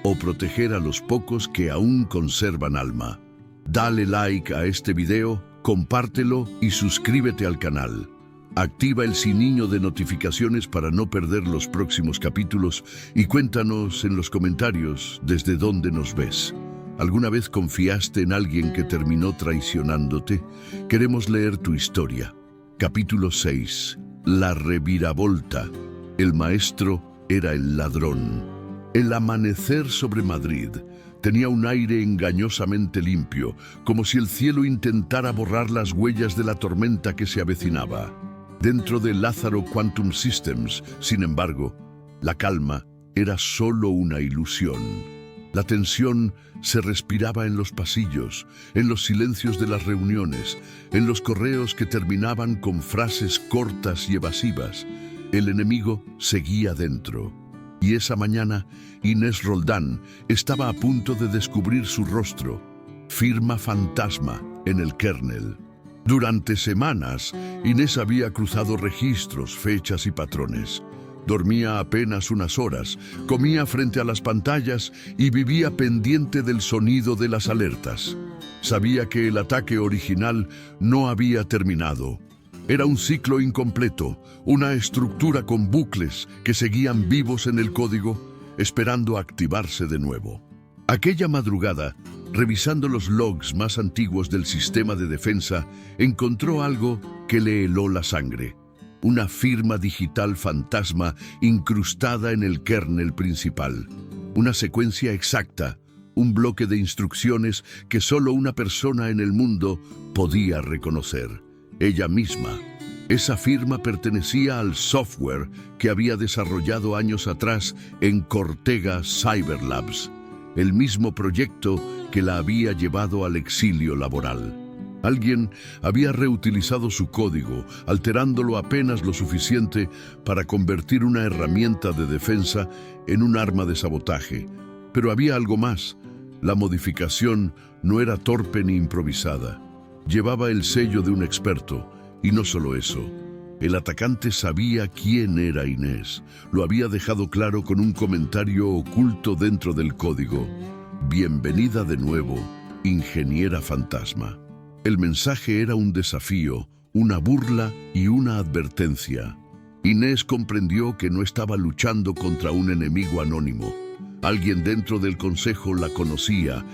[SPEAKER 1] o proteger a los pocos que aún conservan alma. Dale like a este video, compártelo y suscríbete al canal. Activa el sininho de notificaciones para no perder los próximos capítulos y cuéntanos en los comentarios desde dónde nos ves. ¿Alguna vez confiaste en alguien que terminó traicionándote? Queremos leer tu historia. Capítulo 6. La reviravolta. El maestro era el ladrón. El amanecer sobre Madrid tenía un aire engañosamente limpio, como si el cielo intentara borrar las huellas de la tormenta que se avecinaba. Dentro de Lázaro Quantum Systems, sin embargo, la calma era solo una ilusión. La tensión se respiraba en los pasillos, en los silencios de las reuniones, en los correos que terminaban con frases cortas y evasivas. El enemigo seguía dentro. Y esa mañana, Inés Roldán estaba a punto de descubrir su rostro, firma fantasma en el kernel. Durante semanas, Inés había cruzado registros, fechas y patrones. Dormía apenas unas horas, comía frente a las pantallas y vivía pendiente del sonido de las alertas. Sabía que el ataque original no había terminado. Era un ciclo incompleto, una estructura con bucles que seguían vivos en el código, esperando activarse de nuevo. Aquella madrugada, revisando los logs más antiguos del sistema de defensa, encontró algo que le heló la sangre. Una firma digital fantasma incrustada en el kernel principal. Una secuencia exacta, un bloque de instrucciones que solo una persona en el mundo podía reconocer. Ella misma. Esa firma pertenecía al software que había desarrollado años atrás en Cortega Cyberlabs, el mismo proyecto que la había llevado al exilio laboral. Alguien había reutilizado su código, alterándolo apenas lo suficiente para convertir una herramienta de defensa en un arma de sabotaje. Pero había algo más. La modificación no era torpe ni improvisada. Llevaba el sello de un experto, y no solo eso. El atacante sabía quién era Inés. Lo había dejado claro con un comentario oculto dentro del código. Bienvenida de nuevo, ingeniera fantasma. El mensaje era un desafío, una burla y una advertencia. Inés comprendió que no estaba luchando contra un enemigo anónimo. Alguien dentro del consejo la conocía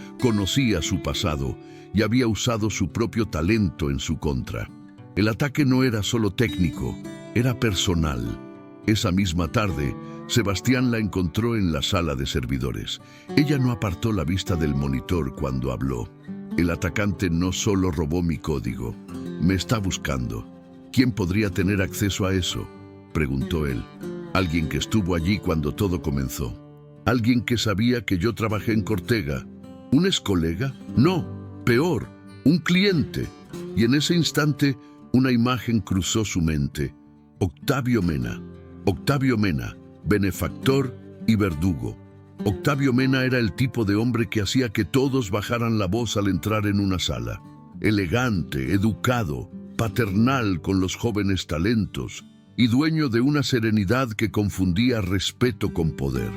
[SPEAKER 1] su pasado y había usado su propio talento en su contra. El ataque no era solo técnico, era personal. Esa misma tarde, Sebastián la encontró en la sala de servidores. Ella no apartó la vista del monitor cuando habló. El atacante no solo robó mi código, me está buscando. ¿Quién podría tener acceso a eso?, preguntó él. Alguien que estuvo allí cuando todo comenzó. Alguien que sabía que yo trabajé en Cortega. ¿Un ex colega? No, peor, un cliente. Y en ese instante, una imagen cruzó su mente. Octavio Mena. Octavio Mena, benefactor y verdugo. Octavio Mena era el tipo de hombre que hacía que todos bajaran la voz al entrar en una sala. Elegante, educado, paternal con los jóvenes talentos y dueño de una serenidad que confundía respeto con poder.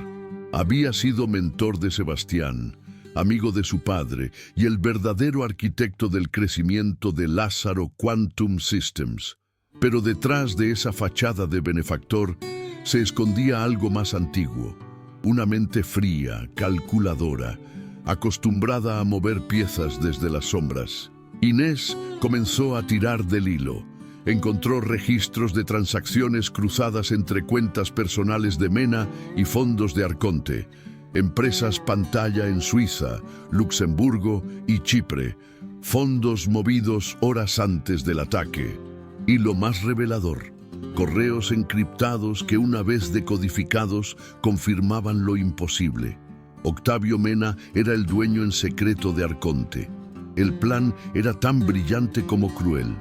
[SPEAKER 1] Había sido mentor de Sebastián, amigo de su padre y el verdadero arquitecto del crecimiento de Lázaro Quantum Systems. Pero detrás de esa fachada de benefactor se escondía algo más antiguo. Una mente fría, calculadora, acostumbrada a mover piezas desde las sombras. Inés comenzó a tirar del hilo. Encontró registros de transacciones cruzadas entre cuentas personales de Mena y fondos de Arconte, empresas pantalla en Suiza, Luxemburgo y Chipre, fondos movidos horas antes del ataque. Y lo más revelador, correos encriptados que una vez decodificados confirmaban lo imposible. Octavio Mena era el dueño en secreto de Arconte. El plan era tan brillante como cruel.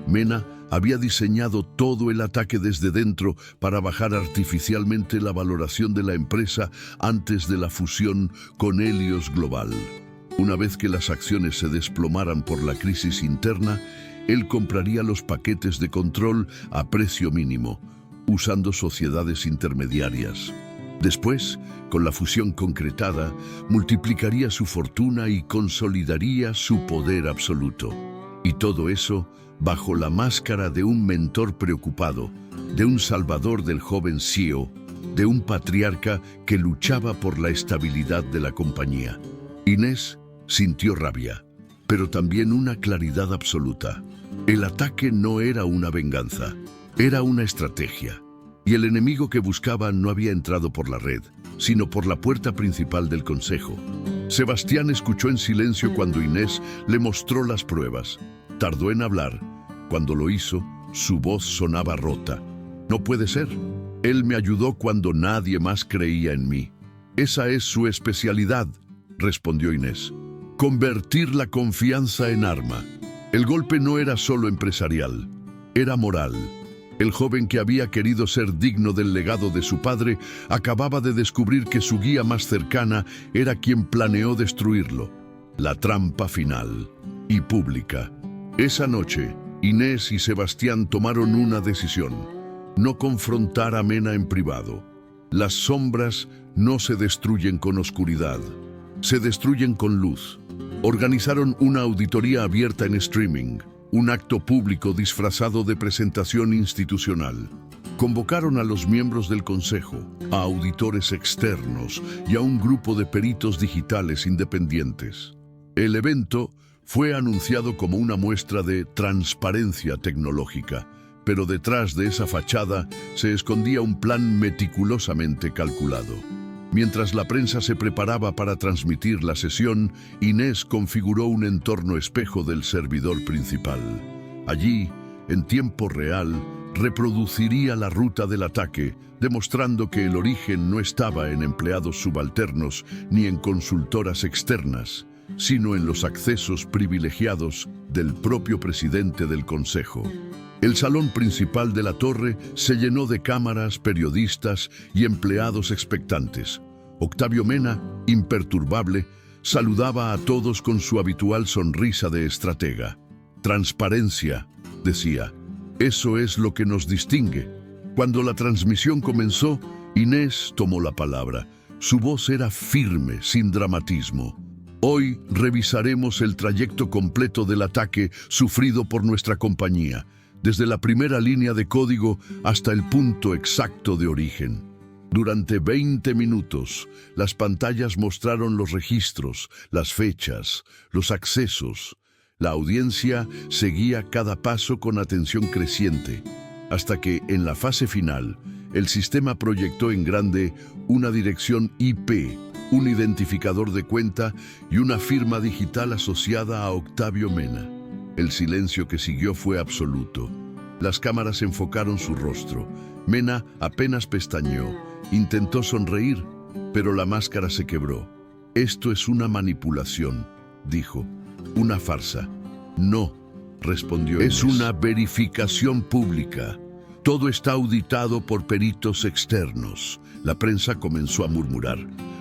[SPEAKER 1] Mena había diseñado todo el ataque desde dentro para bajar artificialmente la valoración de la empresa antes de la fusión con Helios Global. Una vez que las acciones se desplomaran por la crisis interna, él compraría los paquetes de control a precio mínimo, usando sociedades intermediarias. Después, con la fusión concretada, multiplicaría su fortuna y consolidaría su poder absoluto. Y todo eso bajo la máscara de un mentor preocupado, de un salvador del joven CEO, de un patriarca que luchaba por la estabilidad de la compañía. Inés sintió rabia, pero también una claridad absoluta. El ataque no era una venganza, era una estrategia. Y el enemigo que buscaban no había entrado por la red, sino por la puerta principal del consejo. Sebastián escuchó en silencio cuando Inés le mostró las pruebas. Tardó en hablar. Cuando lo hizo, su voz sonaba rota. No puede ser. Él me ayudó cuando nadie más creía en mí. Esa es su especialidad, respondió Inés. Convertir la confianza en arma. El golpe no era solo empresarial, era moral. El joven que había querido ser digno del legado de su padre acababa de descubrir que su guía más cercana era quien planeó destruirlo. La trampa final y pública. Esa noche, Inés y Sebastián tomaron una decisión: no confrontar a Mena en privado. Las sombras no se destruyen con oscuridad, se destruyen con luz. Organizaron una auditoría abierta en streaming, un acto público disfrazado de presentación institucional. Convocaron a los miembros del consejo, a auditores externos y a un grupo de peritos digitales independientes. El evento fue anunciado como una muestra de transparencia tecnológica, pero detrás de esa fachada se escondía un plan meticulosamente calculado. Mientras la prensa se preparaba para transmitir la sesión, Inés configuró un entorno espejo del servidor principal. Allí, en tiempo real, reproduciría la ruta del ataque, demostrando que el origen no estaba en empleados subalternos ni en consultoras externas, sino en los accesos privilegiados del propio presidente del Consejo. El salón principal de la torre se llenó de cámaras, periodistas y empleados expectantes. Octavio Mena, imperturbable, saludaba a todos con su habitual sonrisa de estratega. Transparencia, decía, eso es lo que nos distingue. Cuando la transmisión comenzó, Inés tomó la palabra. Su voz era firme, sin dramatismo. Hoy revisaremos el trayecto completo del ataque sufrido por nuestra compañía, desde la primera línea de código hasta el punto exacto de origen. Durante 20 minutos, las pantallas mostraron los registros, las fechas, los accesos. La audiencia seguía cada paso con atención creciente, hasta que, en la fase final, el sistema proyectó en grande una dirección IP, un identificador de cuenta y una firma digital asociada a Octavio Mena. El silencio que siguió fue absoluto. Las cámaras enfocaron su rostro. Mena apenas pestañeó. Intentó sonreír, pero la máscara se quebró. «Esto es una manipulación», dijo. «Una farsa». «No», respondió Inés. «Es una verificación pública. Todo está auditado por peritos externos». La prensa comenzó a murmurar.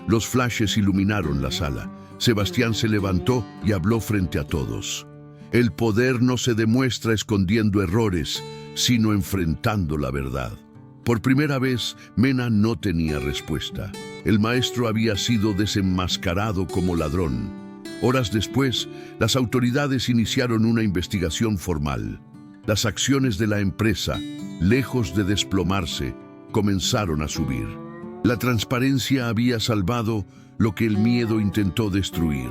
[SPEAKER 1] Los flashes iluminaron la sala. Sebastián se levantó y habló frente a todos. «El poder no se demuestra escondiendo errores, sino enfrentando la verdad». Por primera vez, Mena no tenía respuesta. El maestro había sido desenmascarado como ladrón. Horas después, las autoridades iniciaron una investigación formal. Las acciones de la empresa, lejos de desplomarse, comenzaron a subir. La transparencia había salvado lo que el miedo intentó destruir.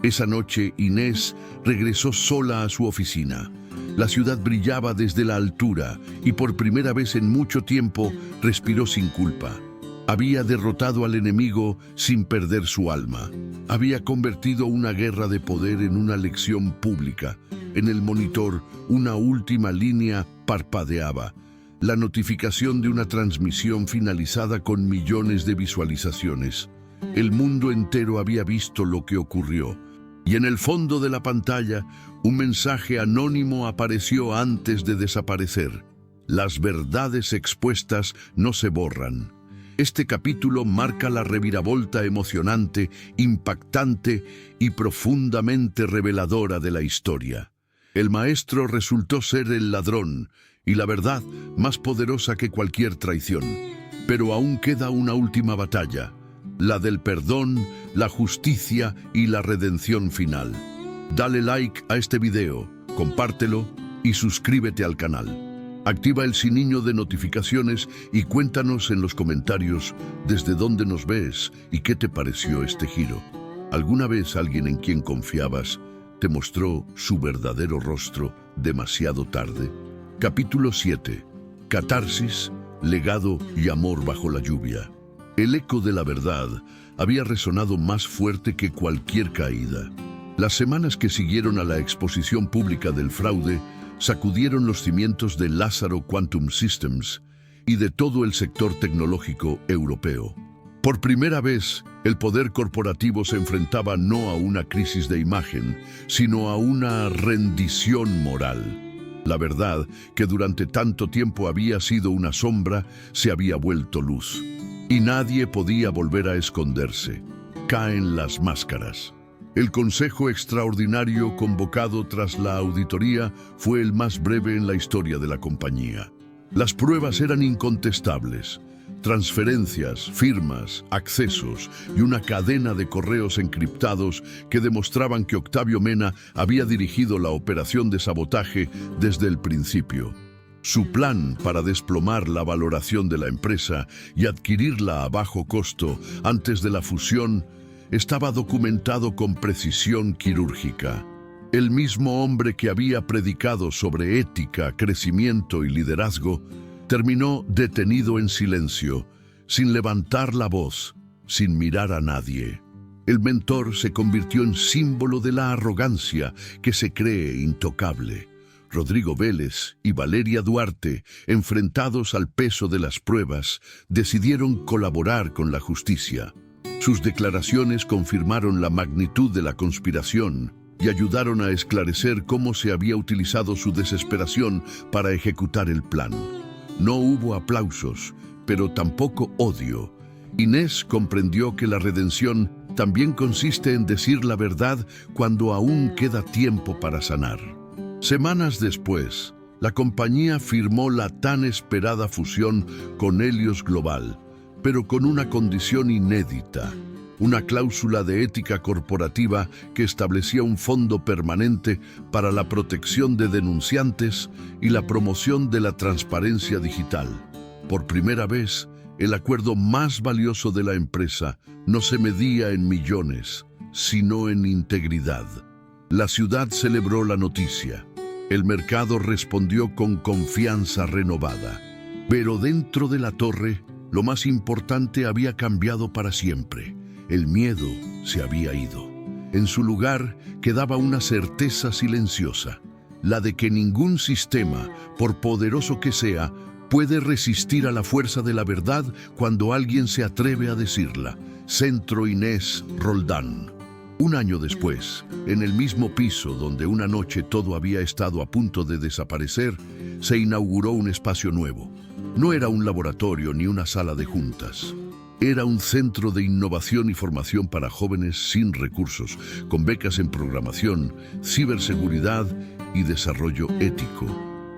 [SPEAKER 1] Esa noche, Inés regresó sola a su oficina. La ciudad brillaba desde la altura y por primera vez en mucho tiempo respiró sin culpa. Había derrotado al enemigo sin perder su alma. Había convertido una guerra de poder en una lección pública. En el monitor, una última línea parpadeaba. La notificación de una transmisión finalizada con millones de visualizaciones. El mundo entero había visto lo que ocurrió. Y en el fondo de la pantalla, un mensaje anónimo apareció antes de desaparecer. Las verdades expuestas no se borran. Este capítulo marca la reviravolta emocionante, impactante y profundamente reveladora de la historia. El maestro resultó ser el ladrón y la verdad más poderosa que cualquier traición. Pero aún queda una última batalla, la del perdón, la justicia y la redención final. Dale like a este video, compártelo y suscríbete al canal. Activa el sininho de notificaciones y cuéntanos en los comentarios desde dónde nos ves y qué te pareció este giro. ¿Alguna vez alguien en quien confiabas te mostró su verdadero rostro demasiado tarde? Capítulo 7. Catarsis, legado y amor bajo la lluvia. El eco de la verdad había resonado más fuerte que cualquier caída. Las semanas que siguieron a la exposición pública del fraude sacudieron los cimientos de Lázaro Quantum Systems y de todo el sector tecnológico europeo. Por primera vez, el poder corporativo se enfrentaba no a una crisis de imagen, sino a una rendición moral. La verdad, que durante tanto tiempo había sido una sombra, se había vuelto luz. Y nadie podía volver a esconderse. Caen las máscaras. El Consejo Extraordinario convocado tras la auditoría fue el más breve en la historia de la compañía. Las pruebas eran incontestables. Transferencias, firmas, accesos y una cadena de correos encriptados que demostraban que Octavio Mena había dirigido la operación de sabotaje desde el principio. Su plan para desplomar la valoración de la empresa y adquirirla a bajo costo antes de la fusión estaba documentado con precisión quirúrgica. El mismo hombre que había predicado sobre ética, crecimiento y liderazgo, terminó detenido en silencio, sin levantar la voz, sin mirar a nadie. El mentor se convirtió en símbolo de la arrogancia que se cree intocable. Rodrigo Vélez y Valeria Duarte, enfrentados al peso de las pruebas, decidieron colaborar con la justicia. Sus declaraciones confirmaron la magnitud de la conspiración y ayudaron a esclarecer cómo se había utilizado su desesperación para ejecutar el plan. No hubo aplausos, pero tampoco odio. Inés comprendió que la redención también consiste en decir la verdad cuando aún queda tiempo para sanar. Semanas después, la compañía firmó la tan esperada fusión con Helios Global, pero con una condición inédita, una cláusula de ética corporativa que establecía un fondo permanente para la protección de denunciantes y la promoción de la transparencia digital. Por primera vez, el acuerdo más valioso de la empresa no se medía en millones, sino en integridad. La ciudad celebró la noticia. El mercado respondió con confianza renovada. Pero dentro de la torre, lo más importante había cambiado para siempre. El miedo se había ido. En su lugar quedaba una certeza silenciosa, la de que ningún sistema, por poderoso que sea, puede resistir a la fuerza de la verdad cuando alguien se atreve a decirla. Centro Inés Roldán. Un año después, en el mismo piso donde una noche todo había estado a punto de desaparecer, se inauguró un espacio nuevo. No era un laboratorio ni una sala de juntas. Era un centro de innovación y formación para jóvenes sin recursos, con becas en programación, ciberseguridad y desarrollo ético.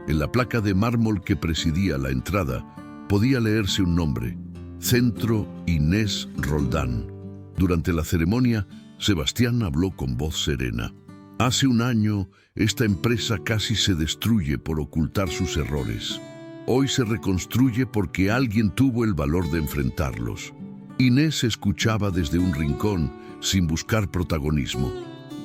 [SPEAKER 1] En la placa de mármol que presidía la entrada, podía leerse un nombre: Centro Inés Roldán. Durante la ceremonia, Sebastián habló con voz serena. Hace un año, esta empresa casi se destruye por ocultar sus errores. Hoy se reconstruye porque alguien tuvo el valor de enfrentarlos. Inés escuchaba desde un rincón, sin buscar protagonismo.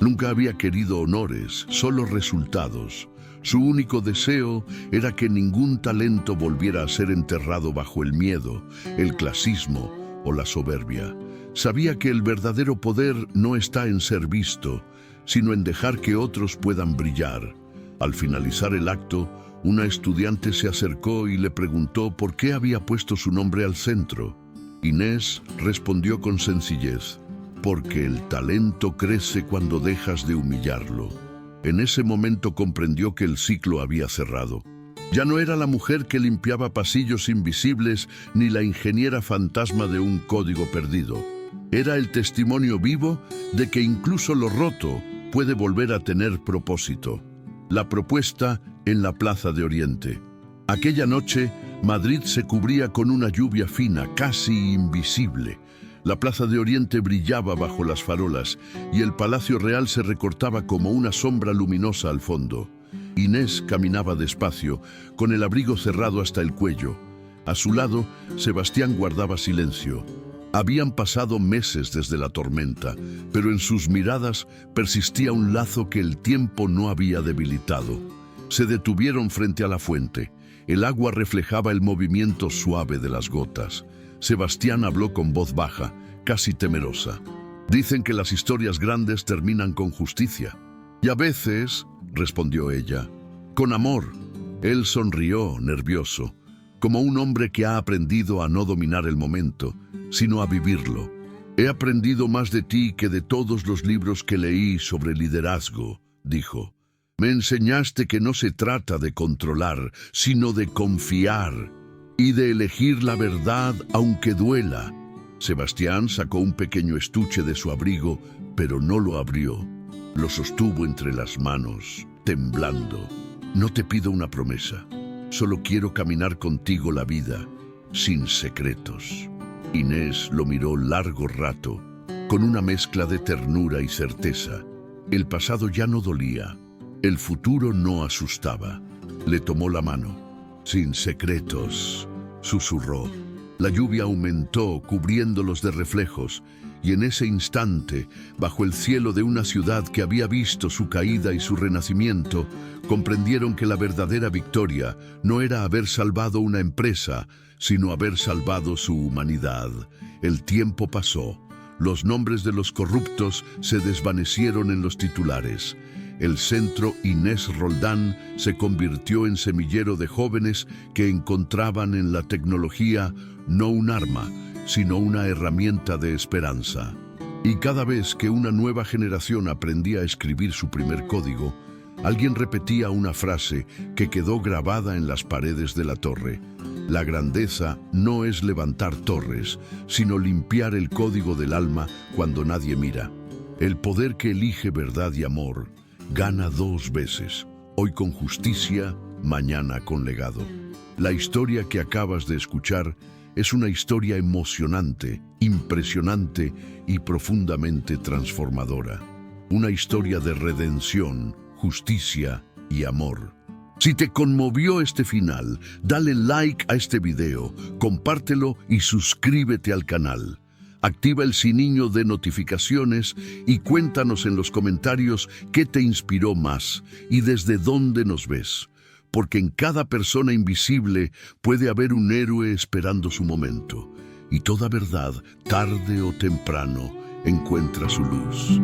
[SPEAKER 1] Nunca había querido honores, solo resultados. Su único deseo era que ningún talento volviera a ser enterrado bajo el miedo, el clasismo o la soberbia. Sabía que el verdadero poder no está en ser visto, sino en dejar que otros puedan brillar. Al finalizar el acto, una estudiante se acercó y le preguntó por qué había puesto su nombre al centro. Inés respondió con sencillez: porque el talento crece cuando dejas de humillarlo. En ese momento comprendió que el ciclo había cerrado. Ya no era la mujer que limpiaba pasillos invisibles ni la ingeniera fantasma de un código perdido. Era el testimonio vivo de que incluso lo roto puede volver a tener propósito. La propuesta en la Plaza de Oriente. Aquella noche, Madrid se cubría con una lluvia fina, casi invisible. La Plaza de Oriente brillaba bajo las farolas y el Palacio Real se recortaba como una sombra luminosa al fondo. Inés caminaba despacio, con el abrigo cerrado hasta el cuello. A su lado, Sebastián guardaba silencio. Habían pasado meses desde la tormenta, pero en sus miradas persistía un lazo que el tiempo no había debilitado. Se detuvieron frente a la fuente. El agua reflejaba el movimiento suave de las gotas. Sebastián habló con voz baja, casi temerosa. Dicen que las historias grandes terminan con justicia. Y a veces, respondió ella, con amor. Él sonrió, nervioso, como un hombre que ha aprendido a no dominar el momento, sino a vivirlo. He aprendido más de ti que de todos los libros que leí sobre liderazgo, dijo. Me enseñaste que no se trata de controlar, sino de confiar y de elegir la verdad aunque duela. Sebastián sacó un pequeño estuche de su abrigo, pero no lo abrió. Lo sostuvo entre las manos, temblando. No te pido una promesa, solo quiero caminar contigo la vida, sin secretos. Inés lo miró largo rato, con una mezcla de ternura y certeza. El pasado ya no dolía, el futuro no asustaba. Le tomó la mano. Sin secretos, susurró. La lluvia aumentó, cubriéndolos de reflejos, Y en ese instante, bajo el cielo de una ciudad que había visto su caída y su renacimiento, comprendieron que la verdadera victoria no era haber salvado una empresa, sino haber salvado su humanidad. El tiempo pasó. Los nombres de los corruptos se desvanecieron en los titulares. El centro Inés Roldán se convirtió en semillero de jóvenes que encontraban en la tecnología no un arma, sino una herramienta de esperanza. Y cada vez que una nueva generación aprendía a escribir su primer código, alguien repetía una frase que quedó grabada en las paredes de la torre. La grandeza no es levantar torres, sino limpiar el código del alma cuando nadie mira. El poder que elige verdad y amor gana 2 veces, hoy con justicia, mañana con legado. La historia que acabas de escuchar es una historia emocionante, impresionante y profundamente transformadora. Una historia de redención, justicia y amor. Si te conmovió este final, dale like a este video, compártelo y suscríbete al canal. Activa el sininho de notificaciones y cuéntanos en los comentarios qué te inspiró más y desde dónde nos ves. Porque en cada persona invisible puede haber un héroe esperando su momento. Y toda verdad, tarde o temprano, encuentra su luz.